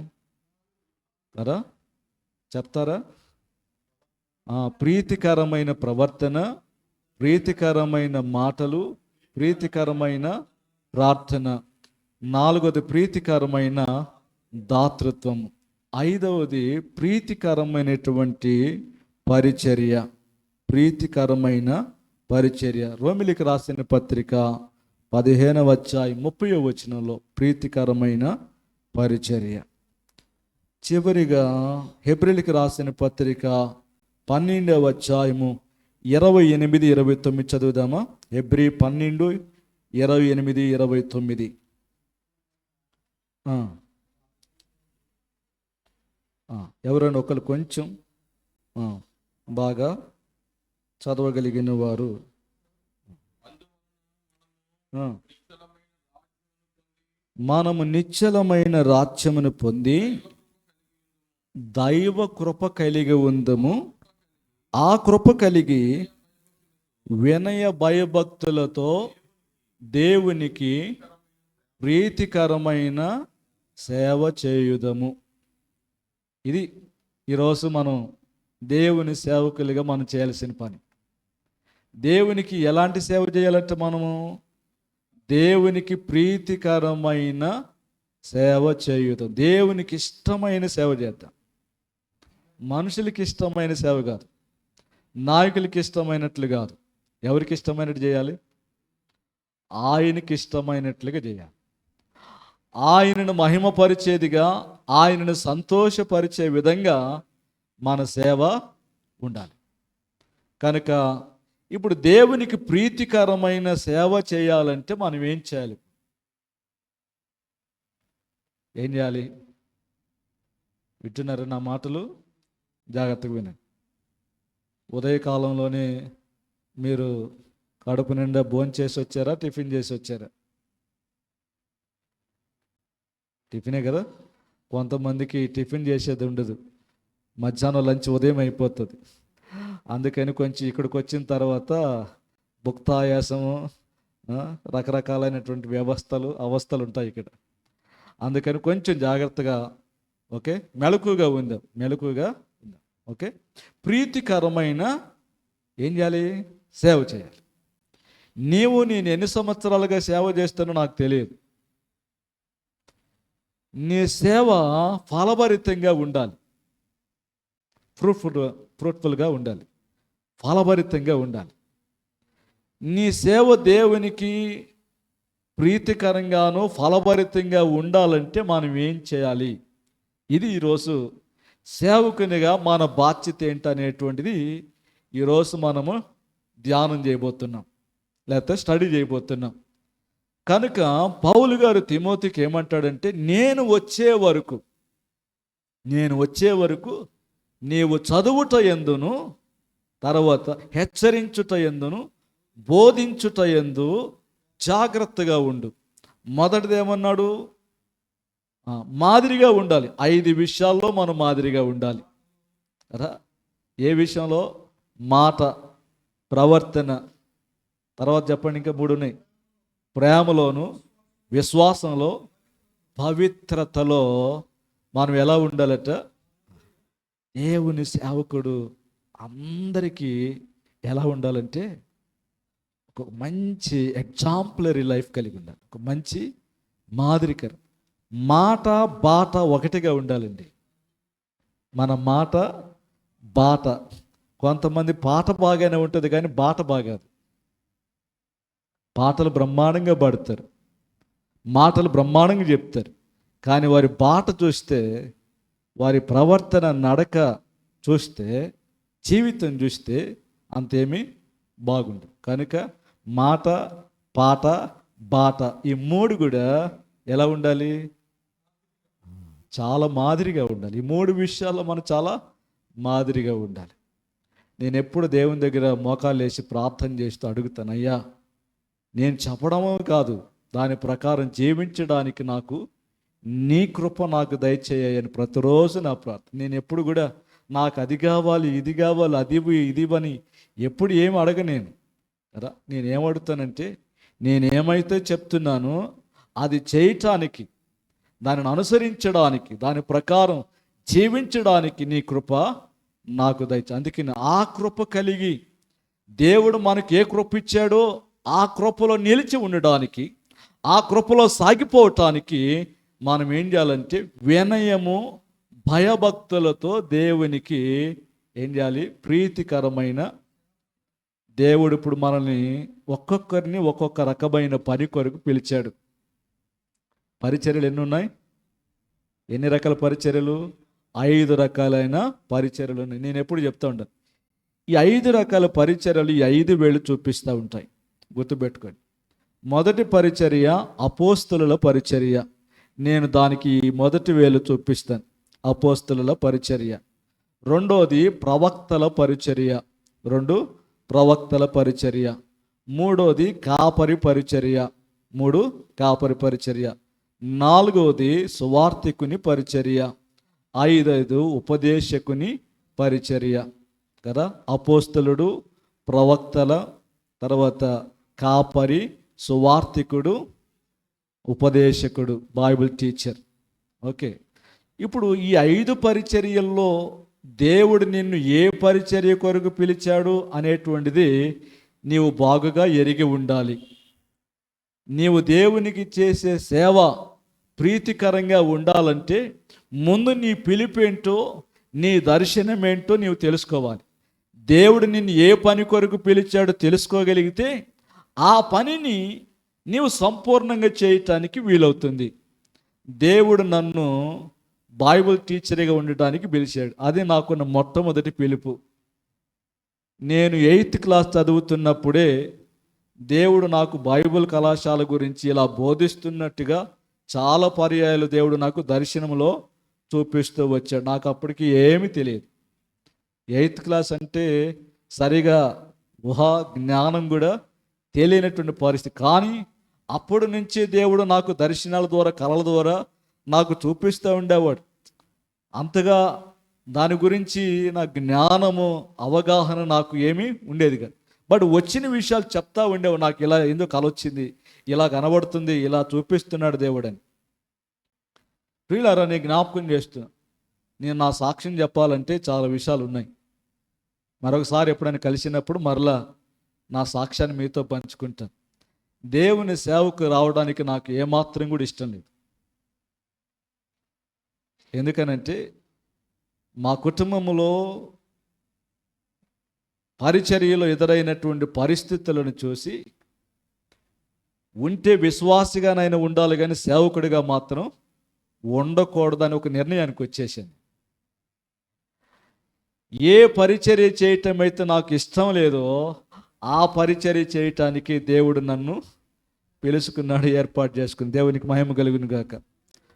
కదా, చెప్తారా? ప్రీతికరమైన ప్రవర్తన, ప్రీతికరమైన మాటలు, ప్రీతికరమైన ప్రార్థన. 4వది ప్రీతికరమైన దాతృత్వం. 5వది ప్రీతికరమైనటువంటి పరిచర్య. ప్రీతికరమైన పరిచర్య. రోమిలికి రాసిన పత్రిక 15వ అధ్యాయం 30వ వచనంలో ప్రీతికరమైన పరిచర్య. చివరిగా హెబ్రీయులకు రాసిన పత్రిక 12వ అధ్యాయము 28, 29 చదువుదామా? హెబ్రీ 12, 28, 29. ఎవరైనా ఒకరు కొంచెం బాగా చదవగలిగిన వారు. మనము నిశ్చలమైన రాజ్యమును పొంది దైవ కృప కలిగి ఉందము. ఆ కృప కలిగి వినయ భయభక్తులతో దేవునికి ప్రీతికరమైన సేవ చేయుదము. ఇది ఈరోజు మనం దేవుని సేవకులుగా మనం చేయాల్సిన పని. దేవునికి ఎలాంటి సేవ చేయాలంటే మనము దేవునికి ప్రీతికరమైన సేవ చేయుదాం. దేవునికి ఇష్టమైన సేవ చేద్దాం. మనుషులకి ఇష్టమైన సేవ కాదు, నాయకులకి ఇష్టమైనట్లు కాదు. ఎవరికి ఇష్టమైనట్టు చేయాలి? ఆయనకి ఇష్టమైనట్లుగా చేయాలి. ఆయనను మహిమపరిచేదిగా, ఆయనను సంతోషపరిచే విధంగా మన సేవ ఉండాలి. కనుక ఇప్పుడు దేవునికి ప్రీతికరమైన సేవ చేయాలంటే మనం ఏం చేయాలి? ఏం చేయాలి? వింటున్నారు నా మాటలు? జాగ్రత్తగా వినండి. ఉదయకాలంలోనే మీరు కడుపు నిండా భోజనం చేసి వచ్చారా, టిఫిన్ చేసి వచ్చారా? టిఫినే కదా. కొంతమందికి టిఫిన్ చేసేది ఉండదు, మధ్యాహ్నం లంచ్ ఉదయం అయిపోతుంది. అందుకని కొంచెం ఇక్కడికి వచ్చిన తర్వాత భుక్తాయాసము, రకరకాలైనటువంటి అవస్థలు ఉంటాయి ఇక్కడ. అందుకని కొంచెం జాగ్రత్తగా, ఓకే, మెలకుగా ఉందాం. ఓకే. ప్రీతికరమైన ఏం చేయాలి? సేవ చేయాలి. నేను ఎన్ని సంవత్సరాలుగా సేవ చేస్తానో నాకు తెలియదు. నీ సేవ ఫలభరితంగా ఉండాలి, ఫ్రూట్ఫుల్గా ఉండాలి, ఫలభరితంగా ఉండాలి. నీ సేవ దేవునికి ప్రీతికరంగాను ఫలభరితంగా ఉండాలంటే మనం ఏం చేయాలి? ఇది ఈరోజు సేవకునిగా మన బాధ్యత ఏంటనేటువంటిది ఈరోజు మనము ధ్యానం చేయబోతున్నాం, లేకపోతే స్టడీ చేయబోతున్నాం. కనుక పౌలు గారు తిమోతికి ఏమంటాడంటే, నేను వచ్చే వరకు నీవు చదువుట యందును, తర్వాత హెచ్చరించుట యందును, బోధించుట యందు జాగ్రత్తగా ఉండు. మొదటిది ఏమన్నాడు? మాదిరిగా ఉండాలి. 5 విషయాల్లో మనం మాదిరిగా ఉండాలి కదా. ఏ విషయంలో? మాట, ప్రవర్తన, తర్వాత చెప్పండి, ఇంకా 3 ఉన్నాయి. ప్రేమలోను, విశ్వాసంలో, పవిత్రతలో మనం ఎలా ఉండాలట? దేవుని సేవకుడు అందరికీ ఎలా ఉండాలంటే ఒక మంచి ఎగ్జాంపులరీ లైఫ్ కలిగి ఉండాలి, ఒక మంచి మాదిరికరం. మాట బాట ఒకటిగా ఉండాలండి. మన మాట బాట. కొంతమంది పాట బాగానే ఉంటుంది కానీ బాట బాగాదు. పాటలు బ్రహ్మాండంగా పాడతారు, మాటలు బ్రహ్మాండంగా చెప్తారు, కానీ వారి బాట చూస్తే, వారి ప్రవర్తన నడక చూస్తే, జీవితం చూస్తే అంతేమీ బాగుండదు. కనుక మాట, పాట, బాట ఈ మూడు కూడా ఎలా ఉండాలి? చాలా మాదిరిగా ఉండాలి. ఈ మూడు విషయాల్లో మనం చాలా మాదిరిగా ఉండాలి. నేను ఎప్పుడు దేవుని దగ్గర మోకాలు వేసి ప్రార్థన చేస్తూ అడుగుతాను, అయ్యా నేను చెప్పడమో కాదు, దాని ప్రకారం జీవించడానికి నాకు నీ కృప నాకు దయచేయని ప్రతిరోజు నా ప్రార్థన. నేను ఎప్పుడు కూడా నాకు అది కావాలి, ఇది కావాలి, అది ఇది అని ఎప్పుడు ఏమి అడగనేను కదా. నేనేమడుగుతానంటే, నేనేమైతే చెప్తున్నానో అది చేయటానికి, దానిని అనుసరించడానికి, దాని ప్రకారం జీవించడానికి నీ కృప నాకు దయచే. అందుకని ఆ కృప కలిగి దేవుడు మనకి ఏ కృప ఇచ్చాడో ఆ కృపలో నిలిచి ఉండడానికి, ఆ కృపలో సాగిపోవటానికి మనం ఏం చేయాలంటే వినయము భయభక్తులతో దేవునికి ఏం చేయాలి? ప్రీతికరమైన. దేవుడు ఇప్పుడు మనల్ని ఒక్కొక్కరిని ఒక్కొక్క రకమైన పని కొరకు పిలిచాడు. పరిచర్యలు ఎన్ని ఉన్నాయి? ఎన్ని రకాల పరిచర్యలు? 5 రకాలైన పరిచర్యలు ఉన్నాయి. నేను ఎప్పుడు చెప్తా ఉంటాను, ఈ 5 రకాల పరిచర్యలు ఈ 5 వేళ్ళు చూపిస్తూ ఉంటాయి, గుర్తుపెట్టుకోండి. మొదటి పరిచర్య అపోస్తలుల పరిచర్య. నేను దానికి మొదటి వేలు చూపిస్తాను, అపోస్తలుల పరిచర్య. రెండోది ప్రవక్తల పరిచర్య, 2 ప్రవక్తల పరిచర్య. మూడోది కాపరి పరిచర్య, 3 కాపరి పరిచర్య. నాలుగోది సువార్తికుని పరిచర్య. 5 ఉపదేశకుని పరిచర్య కదా. అపోస్తలుడు, ప్రవక్తల, తర్వాత కాపరి, సువార్తికుడు, ఉపదేశకుడు, బైబిల్ టీచర్. ఓకే, ఇప్పుడు ఈ 5 పరిచర్యల్లో దేవుడు నిన్ను ఏ పరిచర్య కొరకు పిలిచాడు అనేటువంటిది నీవు బాగుగా ఎరిగి ఉండాలి. నీవు దేవునికి చేసే సేవ ప్రీతికరంగా ఉండాలంటే ముందు నీ పిలుపేంటో, నీ దర్శనం ఏంటో నీవు తెలుసుకోవాలి. దేవుడు నిన్ను ఏ పని కొరకు పిలిచాడో తెలుసుకోగలిగితే ఆ పనిని నీవు సంపూర్ణంగా చేయటానికి వీలవుతుంది. దేవుడు నన్ను బైబిల్ టీచర్గా ఉండటానికి పిలిచాడు. అది నాకున్న మొట్టమొదటి పిలుపు. నేను 8th క్లాస్ చదువుతున్నప్పుడే దేవుడు నాకు బైబిల్ కళాశాల గురించి ఇలా బోధిస్తున్నట్టుగా చాలా పర్యాయాలు దేవుడు నాకు దర్శనంలో చూపిస్తూ వచ్చాడు. నాకు అప్పటికి ఏమీ తెలియదు. 8th క్లాస్ అంటే సరిగా ఊహా జ్ఞానం కూడా తెలియనటువంటి పరిస్థితి. కానీ అప్పటి నుంచి దేవుడు నాకు దర్శనాల ద్వారా, కళల ద్వారా నాకు చూపిస్తూ ఉండేవాడు. అంతగా దాని గురించి నా జ్ఞానము, అవగాహన నాకు ఏమీ ఉండేది కాదు. బట్ వచ్చిన విషయాలు చెప్తా ఉండేవాడు. నాకు ఇలా ఎందుకు కల వచ్చింది, ఇలా కనబడుతుంది, ఇలా చూపిస్తున్నాడు దేవుడని. ప్రియులారా, నేను జ్ఞాపకం చేస్తున్నా, నేను నా సాక్ష్యం చెప్పాలంటే చాలా విషయాలు ఉన్నాయి. మరొకసారి ఎప్పుడైనా కలిసినప్పుడు మరలా నా సాక్ష్యాన్ని మీతో పంచుకుంటాను. దేవుని సేవకు రావడానికి నాకు ఏమాత్రం కూడా ఇష్టం లేదు. ఎందుకనంటే మా కుటుంబంలో పరిచర్యలో ఎదురైనటువంటి పరిస్థితులను చూసి, ఉంటే విశ్వాసిగానైనా ఉండాలి కానీ సేవకుడిగా మాత్రం ఉండకూడదని ఒక నిర్ణయానికి వచ్చేసాను. ఏ పరిచర్య చేయటం అయితే నాకు ఇష్టం లేదో ఆ పరిచర్య చేయటానికి దేవుడు నన్ను పిలుచుకున్నాడు, ఏర్పాటు చేసుకుని. దేవునికి మహిమ కలుగును గాక.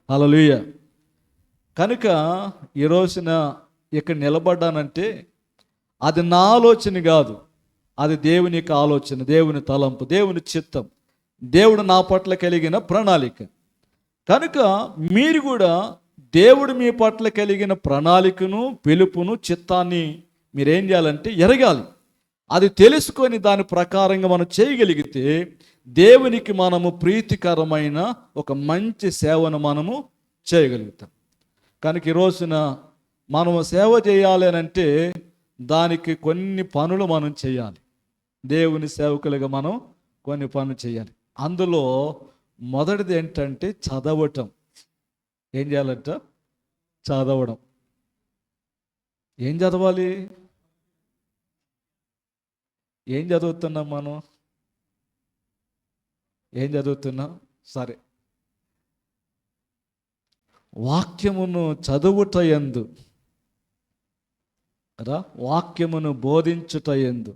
హల్లెలూయా. కనుక ఈ రోజున ఇక్కడ నిలబడ్డానంటే అది నా ఆలోచన కాదు, అది దేవుని యొక్క ఆలోచన, దేవుని తలంపు, దేవుని చిత్తం, దేవుడు నా పట్ల కలిగిన ప్రణాళిక. కనుక మీరు కూడా దేవుడు మీ పట్ల కలిగిన ప్రణాళికను, పిలుపును, చిత్తాన్ని మీరేం చేయాలంటే ఎరగాలి. అది తెలుసుకొని దాని ప్రకారంగా మనం చేయగలిగితే దేవునికి మనము ప్రీతికరమైన ఒక మంచి సేవను మనము చేయగలుగుతాం. కనుక ఈ రోజున మనము సేవ చేయాలి అని అంటే దానికి కొన్ని పనులు మనం చేయాలి. దేవుని సేవకులుగా మనం కొన్ని పనులు చేయాలి. అందులో మొదటిది ఏంటంటే చదవటం. ఏం చేయాలంట? చదవడం. ఏం చదవాలి? ఏం చదువుతున్నాం మనం? ఏం చదువుతున్నాం? సరే, వాక్యమును చదువుట యందు కదా, వాక్యమును బోధించుట యందు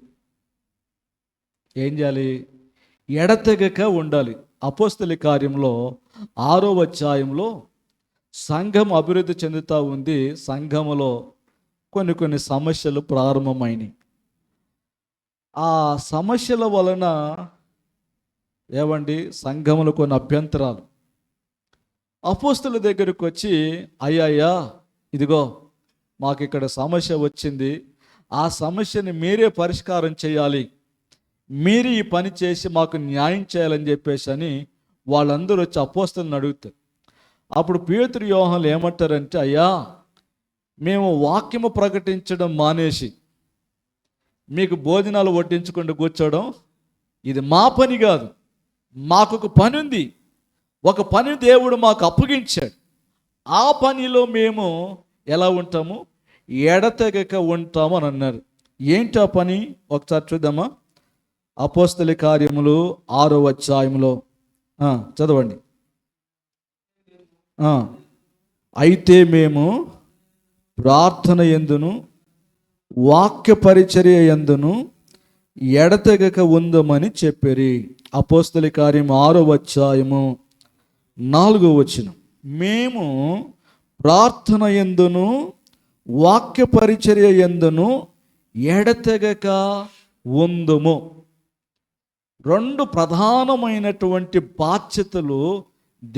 ఏం చేయాలి? ఎడతెగక ఉండాలి. అపోస్తలి కార్యంలో 6వ అధ్యాయంలో సంఘం అభివృద్ధి చెందుతూ ఉంది. సంఘములో కొన్ని సమస్యలు ప్రారంభమైనవి. ఆ సమస్యల వలన ఏవండి, సంఘములో కొన్ని అభ్యంతరాలు. అపోస్తలుల దగ్గరకు వచ్చి, అయ్యా ఇదిగో మాకు ఇక్కడ సమస్య వచ్చింది, ఆ సమస్యని మీరే పరిష్కారం చేయాలి, మీరు ఈ పని చేసి మాకు న్యాయం చేయాలని చెప్పేసి అని వాళ్ళందరూ వచ్చి అపోస్తలుని అడుగుతారు. అప్పుడు పేతురు యోహానులు ఏమంటారంటే, అయ్యా మేము వాక్యము ప్రకటించడం మానేసి మీకు భోజనాలు వడ్డించుకుంటూ కూర్చోవడం ఇది మా పని కాదు. మాకు ఒక పని ఉంది, ఒక పని దేవుడు మాకు అప్పగించాడు. ఆ పనిలో మేము ఎలా ఉంటాము? ఎడతెగక ఉంటాము అని అన్నారు. ఏంటి ఆ పని? ఒకసారి చూద్దామా? అపోస్తలి కార్యములు 6వ అధ్యాయంలో చదవండి. అయితే మేము ప్రార్థన యందును వాక్య పరిచర్య యందును ఎడతెగక ఉందమని చెప్పిరి. అపోస్తలి కార్యం 6వ అధ్యాయము 4వ వచనం. మేము ప్రార్థన యందును వాక్య పరిచర్య యందును ఎడతెగక ఉందుము. 2 ప్రధానమైనటువంటి బాధ్యతలు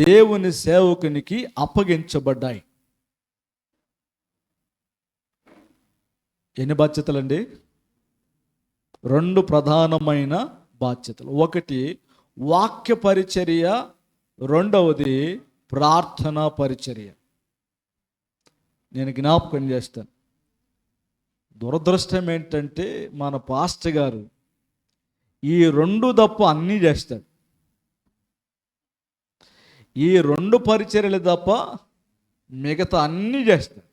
దేవుని సేవకునికి అప్పగించబడ్డాయి. ఎన్ని బాధ్యతలండి? 2 ప్రధానమైన బాధ్యతలు. ఒకటి వాక్య పరిచర్య, రెండవది ప్రార్థనా పరిచర్య. నేను జ్ఞాపకం చేస్తాను. దురదృష్టం ఏంటంటే మన పాస్టర్ గారు ఈ 2 తప్ప అన్నీ చేస్తాడు. ఈ 2 పరిచర్యలు తప్ప మిగతా అన్నీ చేస్తాడు.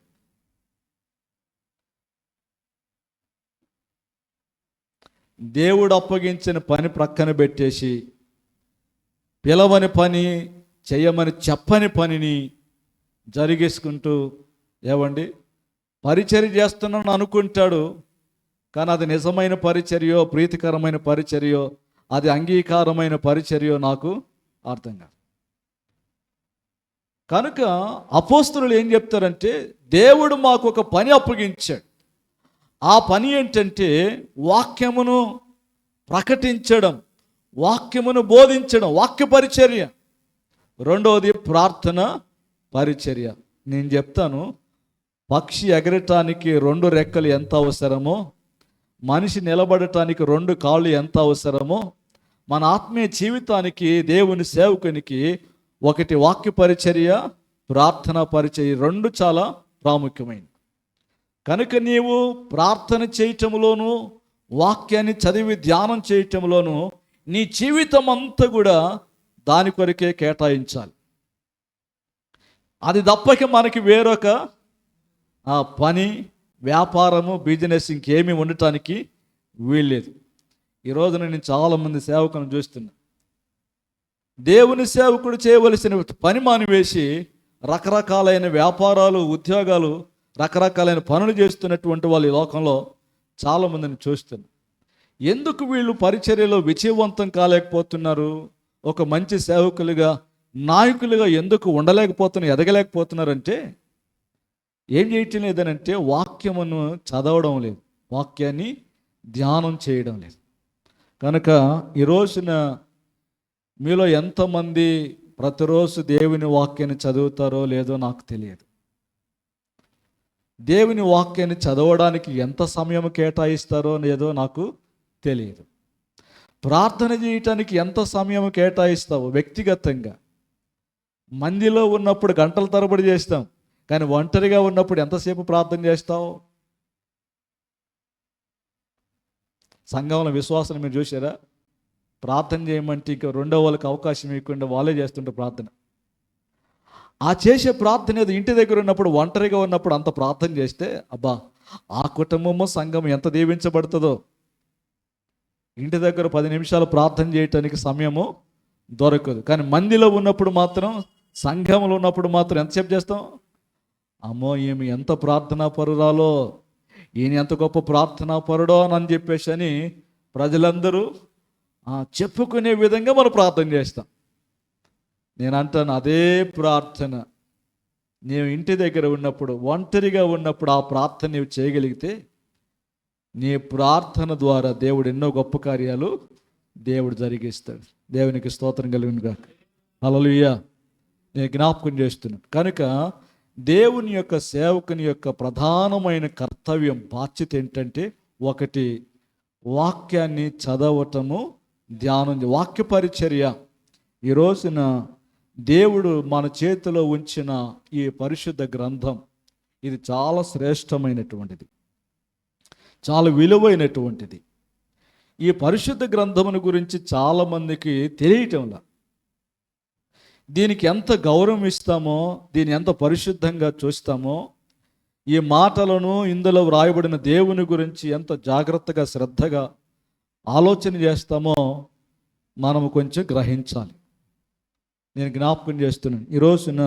దేవుడు అప్పగించిన పని ప్రక్కన పెట్టేసి పిలవని పని, చేయమని చెప్పని పనిని జరిగేసుకుంటూ ఏవండి పరిచర్య చేస్తున్నాను అనుకుంటాడు. కానీ అది నిజమైన పరిచర్యో, ప్రీతికరమైన పరిచర్యో, అది అంగీకారమైన పరిచర్యో నాకు అర్థం కాదు. కనుక అపోస్తలులు ఏం చెప్తారంటే, దేవుడు మాకు ఒక పని అప్పగించాడు. ఆ పని ఏంటంటే వాక్యమును ప్రకటించడం, వాక్యమును బోధించడం, వాక్య పరిచర్య. రెండవది ప్రార్థన పరిచర్య. నేను చెప్తాను, పక్షి ఎగరటానికి 2 రెక్కలు ఎంత అవసరమో, మనిషి నిలబడటానికి 2 కాళ్ళు ఎంత అవసరమో, మన ఆత్మీయ జీవితానికి దేవుని సేవకునికి ఒకటి వాక్య పరిచర్య, ప్రార్థన పరిచర్య. 2 చాలా ప్రాముఖ్యమైనవి. కనుక నీవు ప్రార్థన చేయటంలోను, వాక్యాన్ని చదివి ధ్యానం చేయటంలోను నీ జీవితం అంతా కూడా దాని కొరకే కేటాయించాలి. అది తప్పక మనకి వేరొక పని, వ్యాపారము, బిజినెస్ ఇంకేమీ ఉండటానికి వీల్లేదు. ఈరోజు నేను చాలామంది సేవకులను చూస్తున్నా. దేవుని సేవకుడు చేయవలసిన పని మానివేసి రకరకాలైన వ్యాపారాలు, ఉద్యోగాలు, రకరకాలైన పనులు చేస్తున్నటువంటి వాళ్ళు ఈ లోకంలో చాలామందిని చూస్తున్నారు. ఎందుకు వీళ్ళు పరిచర్యలో విజయవంతం కాలేకపోతున్నారు? ఒక మంచి సేవకులుగా, నాయకులుగా ఎందుకు ఉండలేకపోతున్నారు, ఎదగలేకపోతున్నారంటే ఏం చేయటం లేదనంటే వాక్యమును చదవడం లేదు, వాక్యాన్ని ధ్యానం చేయడం లేదు. కనుక ఈ రోజున మీలో ఎంతమంది ప్రతిరోజు దేవుని వాక్యాన్ని చదువుతారో లేదో నాకు తెలియదు. దేవుని వాక్యాన్ని చదవడానికి ఎంత సమయం కేటాయిస్తారో లేదో నాకు తెలియదు. ప్రార్థన చేయటానికి ఎంత సమయం కేటాయిస్తావో వ్యక్తిగతంగా. మందిలో ఉన్నప్పుడు గంటల తరబడి చేస్తాం, కానీ ఒంటరిగా ఉన్నప్పుడు ఎంతసేపు ప్రార్థన చేస్తావు? సంఘంలో విశ్వాసం మీరు చూసారా? ప్రార్థన చేయమంటే ఇంకా 2వ వాళ్ళకి అవకాశం ఇవ్వకుండా వాళ్ళే చేస్తుంటారు ప్రార్థన. ఆ చేసే ప్రార్థన ఏదో ఇంటి దగ్గర ఉన్నప్పుడు, ఒంటరిగా ఉన్నప్పుడు అంత ప్రార్థన చేస్తే అబ్బా ఆ కుటుంబము సంఘం ఎంత దీవించబడుతుందో. ఇంటి దగ్గర 10 నిమిషాలు ప్రార్థన చేయటానికి సమయము దొరకదు, కానీ మందిలో ఉన్నప్పుడు మాత్రం, సంఘంలో ఉన్నప్పుడు మాత్రం ఎంతసేపు చేస్తాం? అమ్మో ఈమె ఎంత ప్రార్థనా పరురాలో, ఈయన ఎంత గొప్ప ప్రార్థనా పరుడో అని చెప్పేసి అని ప్రజలందరూ చెప్పుకునే విధంగా మనం ప్రార్థన చేస్తాం. నేను అంటాను, అదే ప్రార్థన నీవు ఇంటి దగ్గర ఉన్నప్పుడు, ఒంటరిగా ఉన్నప్పుడు ఆ ప్రార్థన నీవు చేయగలిగితే నీ ప్రార్థన ద్వారా దేవుడు ఎన్నో గొప్ప కార్యాలు దేవుడు జరిగిస్తాడు. దేవునికి స్తోత్రం కలుగునుగాక. హల్లెలూయా. నేను జ్ఞాపకం చేస్తున్నాను. కనుక దేవుని యొక్క సేవకుని యొక్క ప్రధానమైన కర్తవ్యం, బాధ్యత ఏంటంటే, ఒకటి వాక్యాన్ని చదవటము, ధ్యానం, వాక్య పరిచర్య. ఈ రోజున దేవుడు మన చేతిలో ఉంచిన ఈ పరిశుద్ధ గ్రంథం, ఇది చాలా శ్రేష్టమైనటువంటిది, చాలా విలువైనటువంటిది. ఈ పరిశుద్ధ గ్రంథమును గురించి చాలామందికి తెలియటంలా. దీనికి ఎంత గౌరవం ఇస్తామో, దీన్ని ఎంత పరిశుద్ధంగా చూస్తామో, ఈ మాటలను, ఇందులో వ్రాయబడిన దేవుని గురించి ఎంత జాగ్రత్తగా, శ్రద్ధగా ఆలోచన చేస్తామో మనము కొంచెం గ్రహించాలి. నేను జ్ఞాపకం చేస్తున్నాను, ఈ రోజున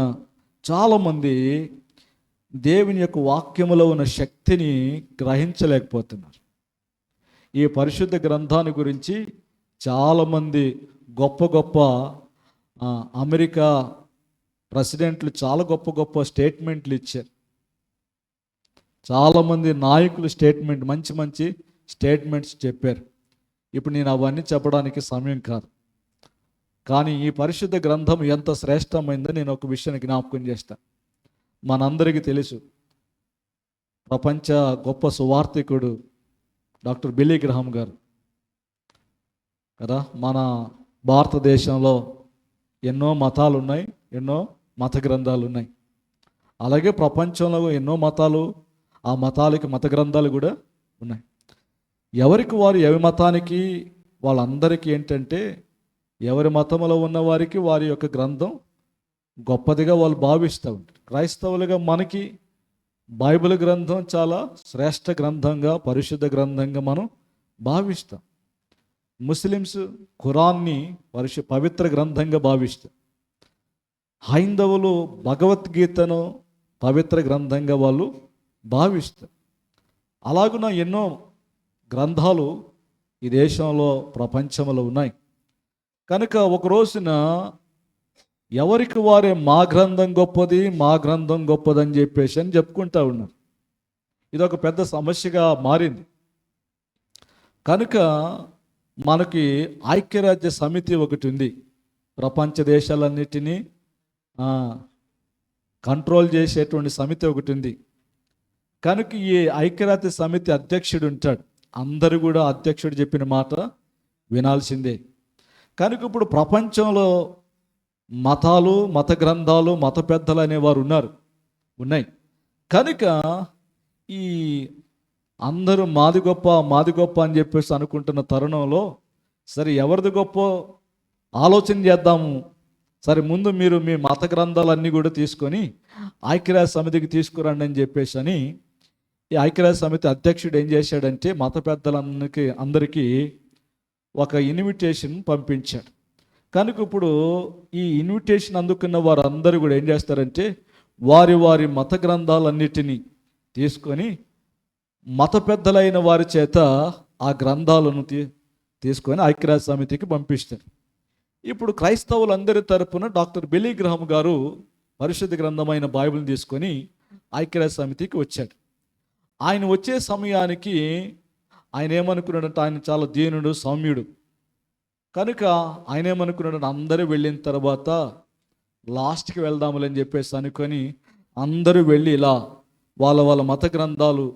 చాలామంది దేవుని యొక్క వాక్యములో ఉన్న శక్తిని గ్రహించలేకపోతున్నారు. ఈ పరిశుద్ధ గ్రంథాన్ని గురించి చాలామంది గొప్ప గొప్ప అమెరికా ప్రెసిడెంట్లు చాలా గొప్ప గొప్ప స్టేట్మెంట్లు ఇచ్చారు. చాలామంది నాయకులు మంచి మంచి స్టేట్మెంట్స్ చెప్పారు. ఇప్పుడు నేను అవన్నీ చెప్పడానికి సమయం కాదు, కానీ ఈ పరిశుద్ధ గ్రంథం ఎంత శ్రేష్టమైందో నేను ఒక విషయాన్ని జ్ఞాపకం చేస్తాను. మనందరికీ తెలుసు, ప్రపంచ గొప్ప సువార్థికుడు డాక్టర్ బిల్లీ గ్రహాం గారు కదా. మన భారతదేశంలో ఎన్నో మతాలు ఉన్నాయి, ఎన్నో మత గ్రంథాలు ఉన్నాయి. అలాగే ప్రపంచంలో ఎన్నో మతాలు, ఆ మతాలకి మత గ్రంథాలు కూడా ఉన్నాయి. ఎవరికి వారు, ఎవరి మతానికి వాళ్ళందరికీ ఏంటంటే, ఎవరి మతంలో ఉన్న వారికి వారి యొక్క గ్రంథం గొప్పదిగా వాళ్ళు భావిస్తూ ఉంటారు. క్రైస్తవులుగా మనకి బైబిల్ గ్రంథం చాలా శ్రేష్ఠ గ్రంథంగా, పరిశుద్ధ గ్రంథంగా మనం భావిస్తాం. ముస్లిమ్స్ ఖురాన్ని పవిత్ర గ్రంథంగా భావిస్తారు. హైందవులు భగవద్గీతను పవిత్ర గ్రంథంగా వాళ్ళు భావిస్తారు. అలాగున ఎన్నో గ్రంథాలు ఈ దేశంలో, ప్రపంచంలో ఉన్నాయి. కనుక ఒక రోజున ఎవరికి వారే మా గ్రంథం గొప్పది, మా గ్రంథం గొప్పది అని చెప్పేసి అని చెప్పుకుంటూ ఉన్నారు. ఇది ఒక పెద్ద సమస్యగా మారింది. కనుక మనకి ఐక్యరాజ్య సమితి ఒకటి ఉంది, ప్రపంచ దేశాలన్నిటినీ కంట్రోల్ చేసేటువంటి సమితి ఒకటి ఉంది. కనుక ఈ ఐక్యరాజ్య సమితి అధ్యక్షుడు ఉంటాడు. అందరూ కూడా అధ్యక్షుడు చెప్పిన మాట వినాల్సిందే. కనుక ఇప్పుడు ప్రపంచంలో మతాలు, మత గ్రంథాలు, మత పెద్దలు అనేవారు ఉన్నాయి. కనుక ఈ అందరూ మాది గొప్ప, మాది గొప్ప అని చెప్పేసి అనుకుంటున్న తరుణంలో, సరే ఎవరిది గొప్ప ఆలోచన చేద్దాము. సరే ముందు మీరు మీ మత గ్రంథాలన్నీ కూడా తీసుకొని ఐక్యరాజ్య సమితికి తీసుకురండి అని చెప్పేసి అని ఈ ఐక్యరాజ్య సమితి అధ్యక్షుడు ఏం చేశాడంటే, మత అందరికీ ఒక ఇన్విటేషన్ పంపించాడు. కనుక ఇప్పుడు ఈ ఇన్విటేషన్ అందుకున్న వారందరూ కూడా ఏం చేస్తారంటే, వారి వారి మత గ్రంథాలన్నిటినీ తీసుకొని మత పెద్దలైన వారి చేత ఆ గ్రంథాలను తీసుకొని ఐక్యరాజ్య సమితికి పంపిస్తారు. ఇప్పుడు క్రైస్తవులందరి తరపున డాక్టర్ బిల్లీ గ్రహాం గారు పరిశుద్ధ గ్రంథమైన బైబిల్ని తీసుకొని ఐక్యరాజ్య సమితికి వచ్చాడు. ఆయన వచ్చే సమయానికి ఆయన ఏమనుకున్నాడంటే, ఆయన చాలా దీనుడు, సౌమ్యుడు. కనుక ఆయన ఏమనుకున్నాడంటే, అందరూ వెళ్ళిన తర్వాత లాస్ట్కి వెళ్దాములని చెప్పేసి అనుకొని అందరూ వెళ్ళి ఇలా వాళ్ళ వాళ్ళ మత గ్రంథాలు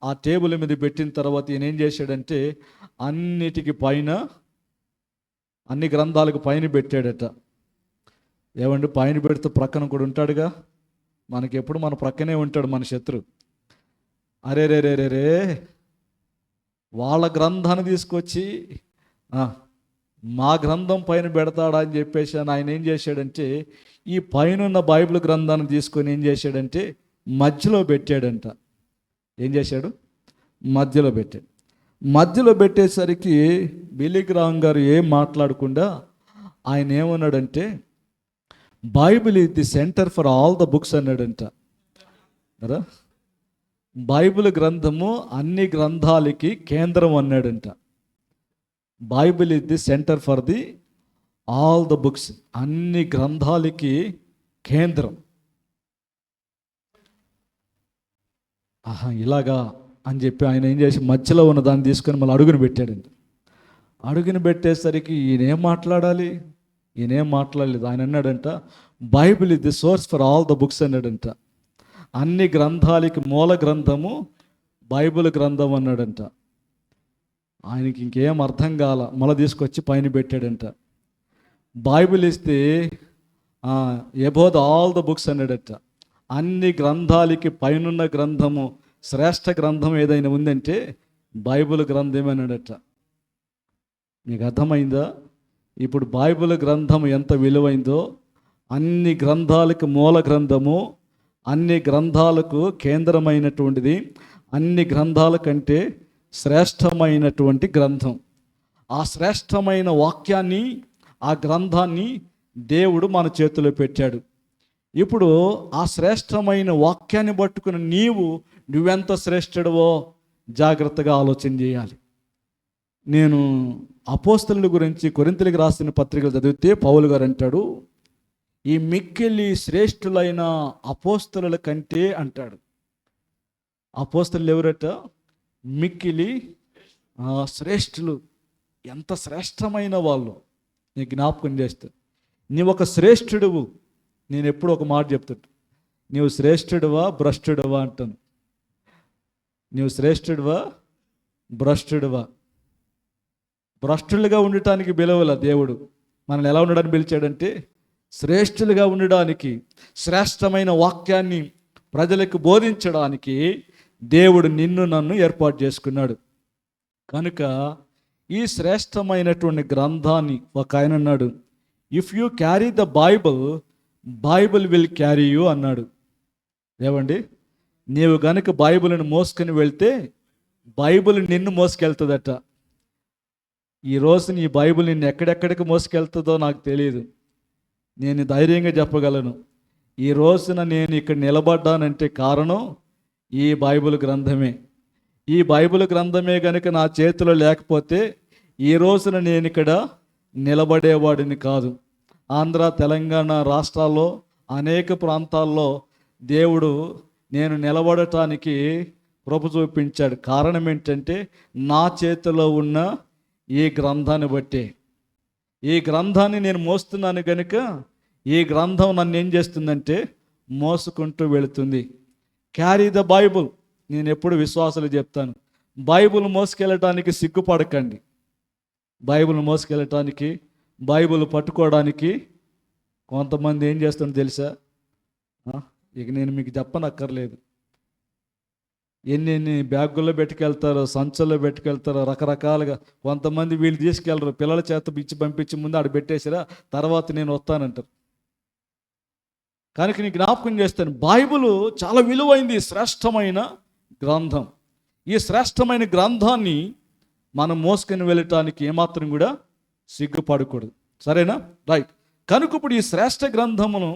ఆ టేబుల్ మీద పెట్టిన తర్వాత ఈయన ఏం చేశాడంటే, అన్నిటికి పైన, అన్ని గ్రంథాలకు పైన పెట్టాడట. ఏమంటే పైన పెడితే ప్రక్కన కూడా ఉంటాడుగా, మనకి ఎప్పుడు మన ప్రక్కనే ఉంటాడు మన శత్రు. అరే రే రే రే రే వాళ్ళ గ్రంథాన్ని తీసుకొచ్చి మా గ్రంథం పైన పెడతాడా అని చెప్పేసి ఆయన ఏం చేశాడంటే, ఈ పైన బైబిల్ గ్రంథాన్ని తీసుకొని ఏం చేశాడంటే మధ్యలో పెట్టాడంట. ఏం చేశాడు? మధ్యలో పెట్టాడు. మధ్యలో పెట్టేసరికి బిల్లీ గ్రాహం గారు ఏం మాట్లాడకుండా ఆయన ఏమన్నాడంటే, Bible is the centre for all the books అన్నాడంట కదా. బైబిల్ గ్రంథము అన్ని గ్రంథాలకి కేంద్రం అన్నాడంట. Bible is the centre for the all the books, అన్ని గ్రంథాలకి కేంద్రం. ఇలాగా అని చెప్పి ఆయన ఏం చేసి మధ్యలో ఉన్న దాన్ని తీసుకొని మళ్ళీ అడుగుని పెట్టాడంట. అడుగుని పెట్టేసరికి ఈయనేం మాట్లాడాలి? ఈయనేం మాట్లాడలేదు. ఆయన అన్నాడంట, Bible is the source for all the books అన్నాడంట. అన్ని గ్రంథాలకి మూల గ్రంథము బైబిల్ గ్రంథం అన్నాడంట. ఆయనకి ఇంకేం అర్థం కాల, మళ్ళీ తీసుకొచ్చి పైన పెట్టాడంట. బైబిల్ ఇస్తే అబౌవ్ ఆల్ ద బుక్స్ అన్నాడట. అన్ని గ్రంథాలకి పైనున్న గ్రంథము, శ్రేష్ఠ గ్రంథం ఏదైనా ఉందంటే బైబిల్ గ్రంథమే అన్నాడట. మీకు అర్థమైందా? ఇప్పుడు బైబిల్ గ్రంథం ఎంత విలువైందో, అన్ని గ్రంథాలకు మూల గ్రంథము, అన్ని గ్రంథాలకు కేంద్రమైనటువంటిది, అన్ని గ్రంథాల కంటే శ్రేష్టమైనటువంటి గ్రంథం. ఆ శ్రేష్టమైన వాక్యాన్ని, ఆ గ్రంథాన్ని దేవుడు మన చేతిలో పెట్టాడు. ఇప్పుడు ఆ శ్రేష్టమైన వాక్యాన్ని పట్టుకుని నువ్వెంత శ్రేష్ఠుడవో జాగ్రత్తగా ఆలోచన చేయాలి. నేను అపోస్తలుల గురించి కొరింథీయులకు రాసిన పత్రికలు చదివితే పౌలు గారు అంటాడు, ఈ మిక్కిలి శ్రేష్ఠులైన అపోస్తలుల కంటే అంటాడు. అపోస్తలులు ఎవరట? మిక్కిలి శ్రేష్ఠులు. ఎంత శ్రేష్టమైన వాళ్ళు నీ జ్ఞాపకం చేస్తా. నీవు ఒక శ్రేష్ఠుడువు. నేను ఎప్పుడు ఒక మాట చెప్తాడు, నీవు శ్రేష్ఠుడువా భ్రష్టుడువా అంటాను. నీవు శ్రేష్ఠుడువా భ్రష్టుడువా? భ్రష్టులుగా ఉండటానికి పిలవల దేవుడు. మనల్ని ఎలా ఉండడానికి పిలిచాడంటే శ్రేష్ఠులుగా ఉండడానికి, శ్రేష్టమైన వాక్యాన్ని ప్రజలకు బోధించడానికి దేవుడు నిన్ను నన్ను ఏర్పాటు చేసుకున్నాడు. కనుక ఈ శ్రేష్టమైనటువంటి గ్రంథాన్ని ఒక ఆయన అన్నాడు, if you carry the Bible will carry you అన్నాడు. ఏమండి, నీవు గనుక బైబిల్ని మోసుకొని వెళ్తే బైబిల్ నిన్ను మోసుకెళ్తుందట. ఈరోజు నీ బైబిల్ నిన్ను ఎక్కడెక్కడికి మోసుకెళ్తుందో నాకు తెలియదు. నేను ధైర్యంగా చెప్పగలను, ఈ రోజున నేను ఇక్కడ నిలబడ్డానంటే కారణం ఈ బైబిల్ గ్రంథమే. ఈ బైబిల్ గ్రంథమే కనుక నా చేతిలో లేకపోతే ఈ రోజున నేను ఇక్కడ నిలబడేవాడిని కాదు. ఆంధ్ర, తెలంగాణ రాష్ట్రాల్లో అనేక ప్రాంతాల్లో దేవుడు నేను నిలబడటానికి కృప చూపించాడు. కారణం ఏంటంటే నా చేతిలో ఉన్న ఈ గ్రంథాన్ని బట్టి. ఈ గ్రంథాన్ని నేను మోస్తున్నాను కనుక ఈ గ్రంథం నన్ను ఏం చేస్తుందంటే మోసుకుంటూ వెళుతుంది. Carry the Bible. నేను ఎప్పుడు విశ్వాసాలు చెప్తాను, బైబుల్ మోసుకెళ్ళటానికి సిగ్గుపడకండి. బైబుల్ మోసుకెళ్ళటానికి, బైబుల్ పట్టుకోవడానికి కొంతమంది ఏం చేస్తుందో తెలుసా? ఇక నేను మీకు చెప్పనక్కర్లేదు. ఎన్ని బ్యాగుల్లో పెట్టుకెళ్తారో, సంచుల్లో పెట్టుకెళ్తారో రకరకాలుగా. కొంతమంది వీళ్ళు తీసుకెళ్ళరు, పిల్లల చేత ఇచ్చి పంపించి ముందు ఆడ పెట్టేసిరా, తర్వాత నేను వస్తానంటారు. కనుక నీ జ్ఞాపకం చేస్తాను, బైబిల్ చాలా విలువైంది, శ్రేష్టమైన గ్రంథం. ఈ శ్రేష్టమైన గ్రంథాన్ని మనం మోసుకొని వెళ్ళటానికి ఏమాత్రం కూడా సిగ్గుపడకూడదు. సరేనా? రైట్. కనుక ఇప్పుడు ఈ శ్రేష్ఠ గ్రంథమును,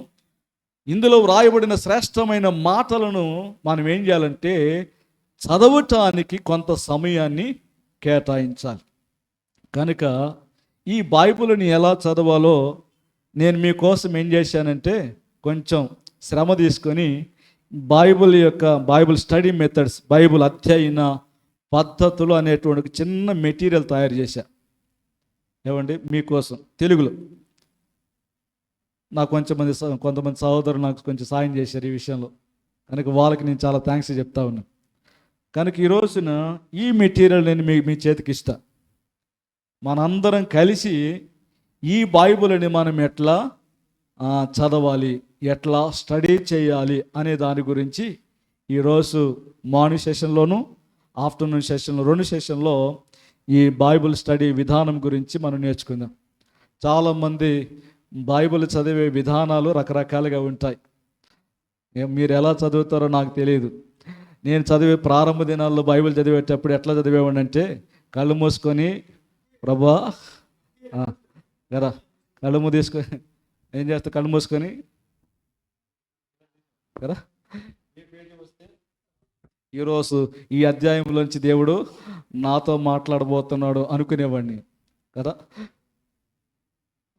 ఇందులో వ్రాయబడిన శ్రేష్టమైన మాటలను మనం ఏం చేయాలంటే చదవటానికి కొంత సమయాన్ని కేటాయించాలి. కనుక ఈ బైబిల్ని ఎలా చదవాలో నేను మీకోసం ఏం చేశానంటే కొంచెం శ్రమ తీసుకొని బైబిల్ స్టడీ మెథడ్స్, బైబిల్ అధ్యయన పద్ధతులు అనేటువంటి చిన్న మెటీరియల్ తయారు చేశా. ఏమండి, మీకోసం తెలుగులో. నాకు కొంతమంది సహోదరులు నాకు కొంచెం సాయం చేశారు ఈ విషయంలో. కనుక వాళ్ళకి నేను చాలా థ్యాంక్స్ చెప్తా ఉన్నాను. కనుక ఈ రోజున ఈ మెటీరియల్ నేను మీ చేతికి ఇస్తా. మనందరం కలిసి ఈ బైబిల్ని మనం ఎట్లా చదవాలి, ఎట్లా స్టడీ చేయాలి అనే దాని గురించి ఈరోజు మార్నింగ్ సెషన్లోను, ఆఫ్టర్నూన్ సెషన్లో, 2 సెషన్లో ఈ బైబిల్ స్టడీ విధానం గురించి మనం నేర్చుకుందాం. చాలామంది బైబిల్ చదివే విధానాలు రకరకాలుగా ఉంటాయి. మీరు ఎలా చదువుతారో నాకు తెలియదు. నేను చదివే ప్రారంభ దినాల్లో బైబిల్ చదివేటప్పుడు ఎట్లా చదివేవాడిని అంటే కళ్ళు మూసుకొని ప్రభా కదా కళ్ళు తీసుకొని ఏం చేస్తా, కళ్ళు మూసుకొని కదా ఈరోజు ఈ అధ్యాయంలోంచి దేవుడు నాతో మాట్లాడబోతున్నాడు అనుకునేవాడిని కదా.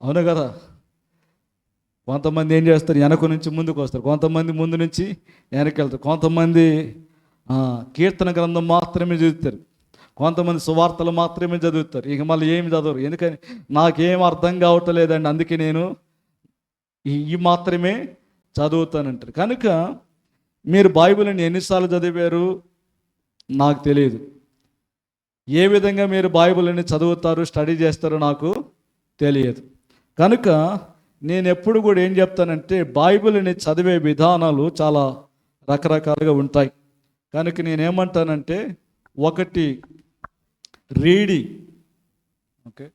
అవును కదా. కొంతమంది ఏం చేస్తారు, వెనక నుంచి ముందుకు వస్తారు, కొంతమంది ముందు నుంచి వెనక్కి వెళ్తారు, కొంతమంది కీర్తన గ్రంథం మాత్రమే చదువుతారు, కొంతమంది సువార్తలు మాత్రమే చదువుతారు, ఇక మళ్ళీ ఏమి చదవరు. ఎందుకని నాకేం అర్థం కావటం లేదండి, అందుకే నేను ఈ మాత్రమే చదువుతానంటారు. కనుక మీరు బైబిల్ని ఎన్నిసార్లు చదివారు నాకు తెలియదు. ఏ విధంగా మీరు బైబిల్ని చదువుతారు, స్టడీ చేస్తారో నాకు తెలియదు. కనుక నేను ఎప్పుడు కూడా ఏం చెప్తానంటే బైబిల్ని చదివే విధానాలు చాలా రకరకాలుగా ఉంటాయి. కనుక నేనేమంటానంటే ఒకటి రీడింగ్. ఓకే,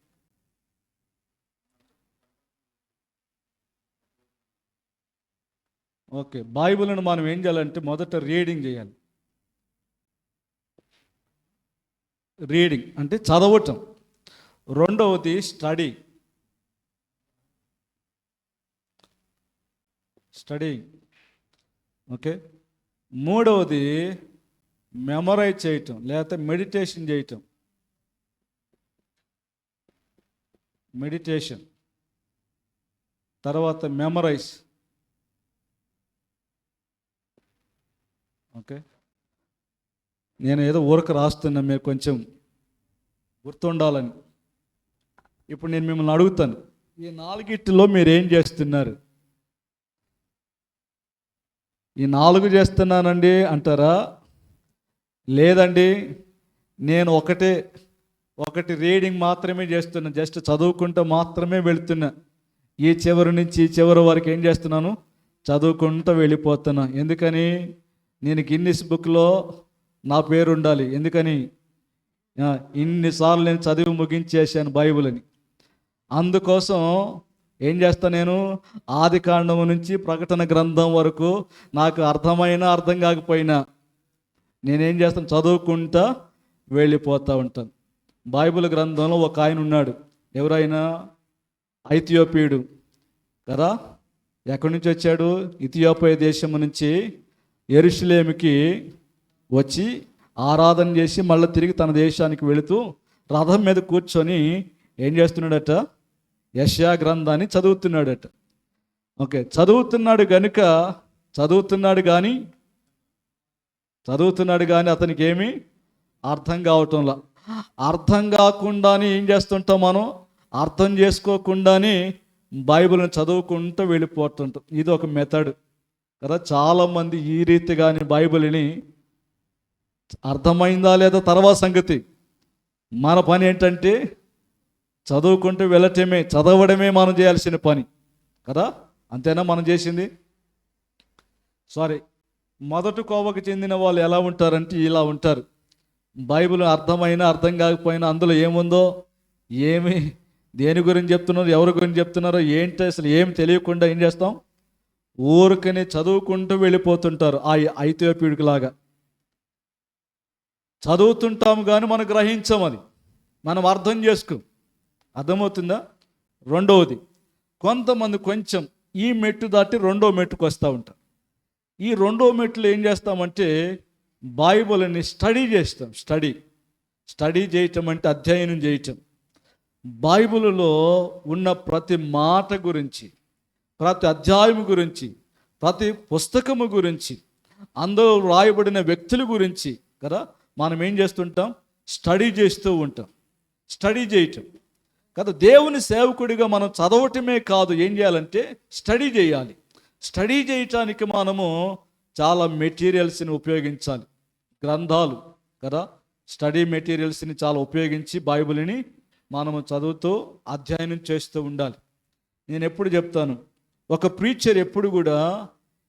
ఓకే బైబిల్ని మనం ఏం చేయాలంటే మొదట రీడింగ్ చేయాలి. రీడింగ్ అంటే చదవటం. రెండవది స్టడీ. ఓకే. మూడవది మెమరైజ్ చేయటం లేకపోతే మెడిటేషన్ చేయటం. మెడిటేషన్ తర్వాత మెమరైజ్. ఓకే, నేను ఏదో ఊరకు రాస్తున్నా, మీరు కొంచెం గుర్తుండాలని. ఇప్పుడు నేను మిమ్మల్ని అడుగుతాను, ఈ నాలుగిటిలో మీరు ఏం చేస్తున్నారు? ఈ 4 చేస్తున్నానండి అంటారా? లేదండి నేను ఒకటి రీడింగ్ మాత్రమే చేస్తున్నా, జస్ట్ చదువుకుంటూ మాత్రమే వెళుతున్నా, ఈ చివరి నుంచి ఈ చివరి వరకు ఏం చేస్తున్నాను, చదువుకుంటూ వెళ్ళిపోతున్నా. ఎందుకని? నేను గిన్నిస్ బుక్లో నా పేరు ఉండాలి. ఎందుకని? ఇన్నిసార్లు నేను చదివి ముగించేసాను బైబిల్ని. అందుకోసం ఏం చేస్తా, నేను ఆది కాండము నుంచి ప్రకటన గ్రంథం వరకు నాకు అర్థమైనా అర్థం కాకపోయినా నేనేం చేస్తాను, చదువుకుంటా వెళ్ళిపోతూ ఉంటాను. బైబిల్ గ్రంథంలో ఒక ఆయన ఉన్నాడు, ఎవరైనా ఐథియోపియుడు కదా. ఎక్కడి నుంచి వచ్చాడు? ఇథియోపియా దేశం నుంచి యెరూషలేముకి వచ్చి ఆరాధన చేసి మళ్ళీ తిరిగి తన దేశానికి వెళుతూ రథం మీద కూర్చొని ఏం చేస్తున్నాడట, యెషయా గ్రంథాన్ని చదువుతున్నాడట. ఓకే, చదువుతున్నాడు కానీ అతనికి ఏమీ అర్థం కావటంలా. అర్థం కాకుండానే ఏం చేస్తుంటాం మనం, అర్థం చేసుకోకుండానే బైబిల్ని చదువుకుంటూ వెళ్ళిపోతుంటాం. ఇది ఒక మెథడ్ కదా. చాలామంది ఈ రీతిగాని బైబిల్ని అర్థమైందా లేదా తర్వాత సంగతి, మన పని ఏంటంటే చదువుకుంటూ వెళ్ళటమే, చదవడమే మనం చేయాల్సిన పని కదా. అంతేనా మనం చేసింది? మొదటి కోవకు చెందిన వాళ్ళు ఎలా ఉంటారంటే ఇలా ఉంటారు. బైబిల్ అర్థమైనా అర్థం కాకపోయినా అందులో ఏముందో, దేని గురించి చెప్తున్నారో, ఎవరి గురించి చెప్తున్నారో ఏంటి అసలు ఏం తెలియకుండా ఏం చేస్తాం, ఊరికనే చదువుకుంటూ వెళ్ళిపోతుంటారు. ఆ ఐథియోపియుడికి లాగా చదువుతుంటాము కానీ మనం గ్రహించం, అది మనం అర్థం చేసుకోం. అర్థమవుతుందా? రెండవది, కొంతమంది కొంచెం ఈ మెట్టు దాటి రెండో మెట్టుకు వస్తూ ఉంటారు. ఈ రెండో మెట్లు ఏం చేస్తామంటే బైబిల్ని స్టడీ చేస్తాం. స్టడీ చేయటం అంటే అధ్యయనం చేయటం. బైబిల్లో ఉన్న ప్రతి మాట గురించి, ప్రతి అధ్యాయం గురించి, ప్రతి పుస్తకము గురించి, అందులో రాయబడిన వ్యక్తుల గురించి కదా మనం ఏం చేస్తుంటాం, స్టడీ చేస్తూ ఉంటాం. స్టడీ చేయటం కదా. దేవుని సేవకుడిగా మనం చదవటమే కాదు, ఏం చేయాలంటే స్టడీ చేయాలి. స్టడీ చేయటానికి మనము చాలా మెటీరియల్స్ని ఉపయోగించాలి, గ్రంథాలు కదా. స్టడీ మెటీరియల్స్ని చాలా ఉపయోగించి బైబిల్ని మనము చదువుతూ అధ్యయనం చేస్తూ ఉండాలి. నేను ఎప్పుడు చెప్తాను, ఒక ప్రీచర్ ఎప్పుడు కూడా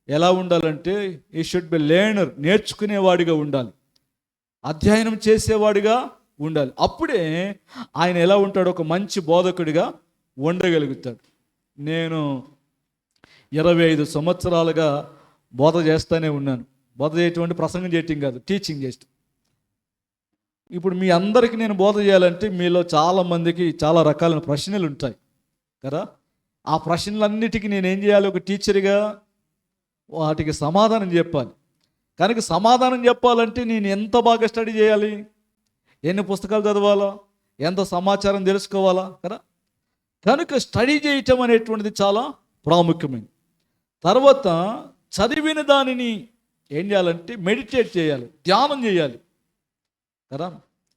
ఎలా ఉండాలంటే ఈ షుడ్ బి లెర్నర్, నేర్చుకునేవాడిగా ఉండాలి, అధ్యయనం చేసేవాడిగా ఉండాలి. అప్పుడే ఆయన ఎలా ఉంటాడు, ఒక మంచి బోధకుడిగా ఉండగలుగుతాడు. నేను 25 సంవత్సరాలుగా బోధ చేస్తూనే ఉన్నాను. బోధ చేయటం అంటే ప్రసంగం చేయటం కాదు, టీచింగ్ చేస్తాం. ఇప్పుడు మీ అందరికీ నేను బోధ చేయాలంటే మీలో చాలామందికి చాలా రకాలైన ప్రశ్నలు ఉంటాయి కదా. ఆ ప్రశ్నలన్నిటికీ నేను ఏం చేయాలి? ఒక టీచర్గా వాటికి సమాధానం చెప్పాలి. కనుక సమాధానం చెప్పాలంటే నేను ఎంత బాగా స్టడీ చేయాలి, ఎన్ని పుస్తకాలు చదవాలా, ఎంత సమాచారం తెలుసుకోవాలా కదా. కనుక స్టడీ చేయటం అనేటువంటిది చాలా ప్రాముఖ్యమైనది. తర్వాత చదివిన దానిని ఏం చేయాలంటే మెడిటేట్ చేయాలి, ధ్యానం చేయాలి కదా.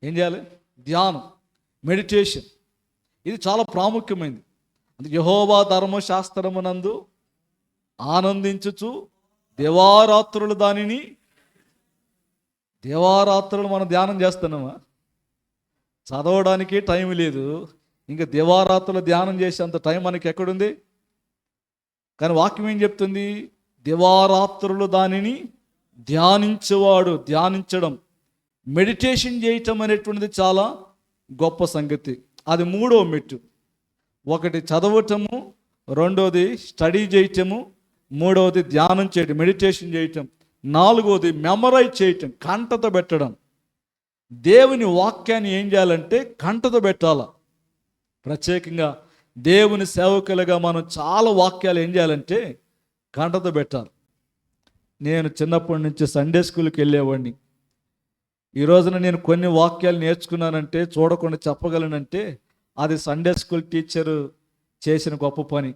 ఏం చేయాలి? ధ్యానం, మెడిటేషన్. ఇది చాలా ప్రాముఖ్యమైనది. అందుకే యెహోవా ధర్మశాస్త్రమునందు ఆనందించుచు దివారాత్రులు దానిని. దివారాత్రులు మనం ధ్యానం చేస్తున్నామా? చదవడానికి టైం లేదు, ఇంకా దివారాత్రులు ధ్యానం చేసేంత టైం మనకి ఎక్కడుంది? కానీ వాక్యం ఏం చెప్తుంది? దివారాత్రులు దానిని ధ్యానించేవాడు, ధ్యానించడం, మెడిటేషన్ చేయటం అనేటువంటిది చాలా గొప్ప సంగతి. అది మూడో మెట్టు. ఒకటి చదవటము, రెండోది స్టడీ చేయటము, మూడవది ధ్యానం చేయటం, మెడిటేషన్ చేయటం, నాలుగవది మెమరైజ్ చేయటం, కంటత పెట్టడం. దేవుని వాక్యాన్ని ఏం చేయాలంటే కంటత పెట్టాల. ప్రత్యేకంగా దేవుని సేవకులుగా మనం చాలా వాక్యాలు ఏం చేయాలంటే కంటత పెట్టాలి. నేను చిన్నప్పటి నుంచి సండే స్కూల్కి వెళ్ళేవాడిని. ఈ రోజున నేను కొన్ని వాక్యాలు నేర్చుకున్నానంటే, చూడకుండా చెప్పగలనంటే అది సండే స్కూల్ టీచరు చేసిన గొప్ప పని.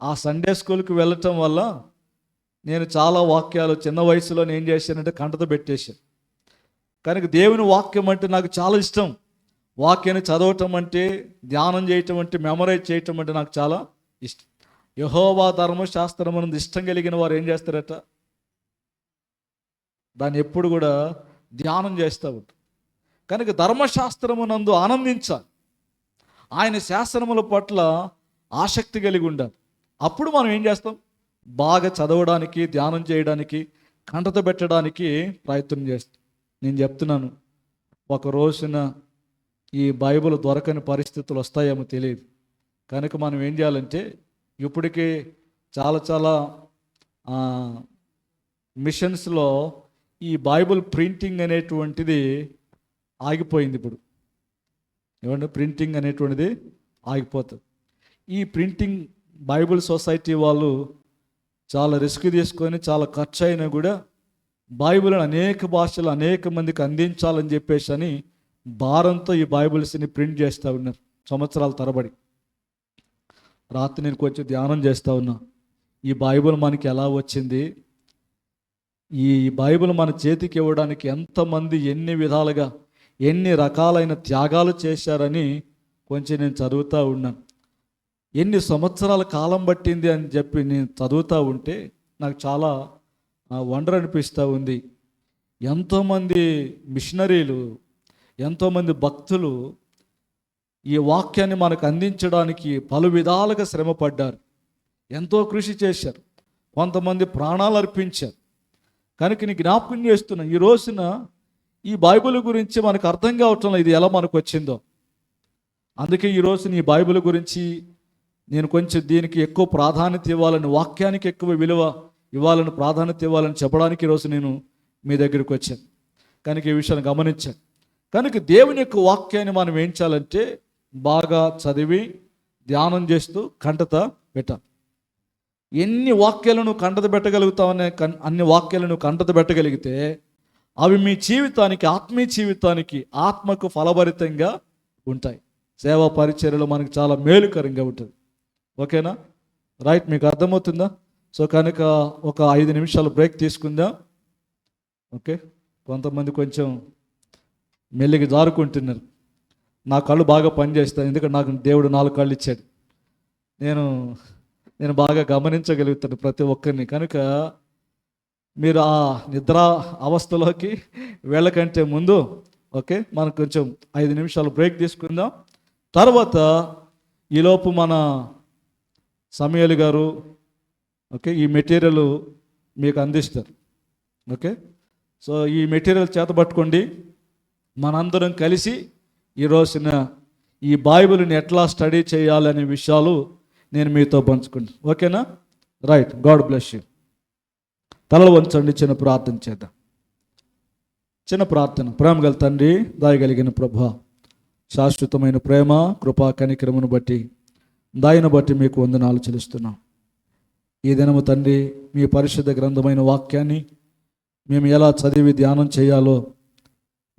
ఆ సండే స్కూల్కి వెళ్ళటం వల్ల నేను చాలా వాక్యాలు చిన్న వయసులో ఏం చేశానంటే కంటత పెట్టేశాను. కనుక దేవుని వాక్యం అంటే నాకు చాలా ఇష్టం. వాక్యాన్ని చదవటం అంటే, ధ్యానం చేయటం అంటే, మెమరైజ్ చేయటం అంటే నాకు చాలా ఇష్టం. యెహోవా ధర్మశాస్త్రం అనేది ఇష్టం కలిగిన వారు ఏం చేస్తారట? దాన్ని ఎప్పుడు కూడా ధ్యానం చేస్తూ ఉంటారు. కనుక ధర్మశాస్త్రమునందు ఆనందించాలి, ఆయన శాస్త్రముల పట్ల ఆసక్తి కలిగి ఉండాలి. అప్పుడు మనం ఏం చేస్తాం? బాగా చదవడానికి, ధ్యానం చేయడానికి, కంటత పెట్టడానికి ప్రయత్నం చేస్తాం. నేను చెప్తున్నాను, ఒక రోజున ఈ బైబిల్ దొరకని పరిస్థితులు వస్తాయేమో తెలియదు. కనుక మనం ఏం చేయాలంటే, ఇప్పటికే చాలా మిషన్స్లో ఈ బైబిల్ ప్రింటింగ్ అనేటువంటిది ఆగిపోయింది. ఇప్పుడు ఏమంటే ప్రింటింగ్ అనేటువంటిది ఆగిపోతుంది. ఈ ప్రింటింగ్ బైబిల్ సొసైటీ వాళ్ళు చాలా రిస్క్ తీసుకొని, చాలా ఖర్చు అయినా కూడా బైబిల్ని అనేక భాషలు అనేక మందికి అందించాలని చెప్పేసి అని భారంతో ఈ బైబిల్స్ని ప్రింట్ చేస్తూ ఉన్నారు సంవత్సరాల తరబడి. రాత్రి నేను కొంచెం ధ్యానం చేస్తూ ఉన్నా, ఈ బైబిల్ మనకి ఎలా వచ్చింది, ఈ బైబిల్ మన చేతికి ఇవ్వడానికి ఎంతమంది ఎన్ని విధాలుగా ఎన్ని రకాలైన త్యాగాలు చేశారని కొంచెం నేను చదువుతూ ఉన్నాను. ఎన్ని సంవత్సరాల కాలం పట్టింది అని చెప్పి నేను చదువుతూ ఉంటే నాకు చాలా వండర్ అనిపిస్తూ ఉంది. ఎంతోమంది మిషనరీలు, ఎంతోమంది భక్తులు ఈ వాక్యాన్ని మనకు అందించడానికి పలు విధాలుగా శ్రమపడ్డారు, ఎంతో కృషి చేశారు, కొంతమంది ప్రాణాలు అర్పించారు. కనుక నీ జ్ఞాపకం చేస్తున్నా, ఈ రోజున ఈ బైబిల్ గురించి మనకు అర్థం కావటం ఇది ఎలా మనకు వచ్చిందో. అందుకే ఈరోజు నీ బైబిల్ గురించి నేను కొంచెం దీనికి ఎక్కువ ప్రాధాన్యత ఇవ్వాలని, వాక్యానికి ఎక్కువ విలువ ఇవ్వాలని, ప్రాధాన్యత ఇవ్వాలని చెప్పడానికి ఈరోజు నేను మీ దగ్గరికి వచ్చాను. కనుక ఈ విషయాన్ని గమనించాను. కనుక దేవుని యొక్క వాక్యాన్ని మనం ఏం చేయాలంటే బాగా చదివి ధ్యానం చేస్తూ కంటత పెట్టాలి. ఎన్ని వాక్యాలను కంటత పెట్టగలుగుతావనే అన్ని వాక్యాలను కంటత పెట్టగలిగితే అవి మీ జీవితానికి, ఆత్మీయ జీవితానికి, ఆత్మకు ఫలభరితంగా ఉంటాయి. సేవా పరిచర్యలో మనకు చాలా మేలుకరంగా ఉంటుంది. ఓకేనా? రైట్, మీకు అర్థమవుతుందా? సో కనుక ఒక 5 నిమిషాలు బ్రేక్ తీసుకుందాం. ఓకే, కొంతమంది కొంచెం మెల్లిగా జారుకుంటున్నారు. నా కళ్ళు బాగా పనిచేస్తాయి, ఎందుకంటే నాకు దేవుడు 4 కళ్ళు ఇచ్చాడు. నేను బాగా గమనించగలుగుతాను ప్రతి ఒక్కరిని. కనుక మీరు ఆ నిద్ర అవస్థలోకి వెళ్ళకంటే ముందు ఓకే, మనం కొంచెం 5 నిమిషాలు బ్రేక్ తీసుకుందాం. తర్వాత ఈలోపు మన సమయలు గారు ఓకే ఈ మెటీరియల్ మీకు అందిస్తారు. ఓకే, సో ఈ మెటీరియల్ చేతబట్టుకోండి. మనందరం కలిసి ఈ రోజున ఈ బైబిల్ని ఎట్లా స్టడీ చేయాలనే విషయాలు నేను మీతో పంచుకుంటాను. ఓకేనా? Right, God bless you. తలలు వంచండి, చిన్న ప్రార్థన చేద్దాం. చిన్న ప్రార్థన. ప్రేమ గల తండ్రి, దాయగలిగిన ప్రభా, శాశ్వతమైన ప్రేమ, కృపా కనికరమును బట్టి, దాయిని బట్టి మీకు వందనాలు చెల్లిస్తున్నాం. ఈ దినము తండ్రి, మీ పరిశుద్ధ గ్రంథమైన వాక్యాన్ని మేము ఎలా చదివి ధ్యానం చేయాలో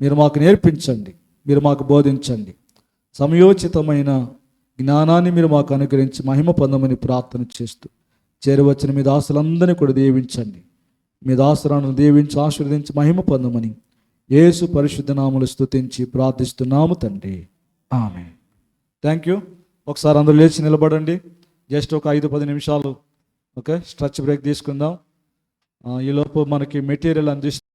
మీరు మాకు నేర్పించండి, మీరు మాకు బోధించండి. సమయోచితమైన జ్ఞానాన్ని మీరు మాకు అనుగ్రహించి మహిమ పొందమని ప్రార్థన చేస్తూ చేరవచ్చిన మీ దాసులందరినీ కూడా దీవించండి. మీ దాసులను దీవించి ఆశీర్వదించి మహిమ పొందమని యేసు పరిశుద్ధ నామములో స్తుతించి ప్రార్థిస్తున్నాము తండ్రి, ఆమేన్. Thank you. ఒకసారి అందరూ లేచి నిలబడండి. జస్ట్ ఒక 5-10 నిమిషాలు ఓకే స్ట్రెచ్ బ్రేక్ తీసుకుందాం. ఈలోపు మనకి మెటీరియల్ అందిస్తూ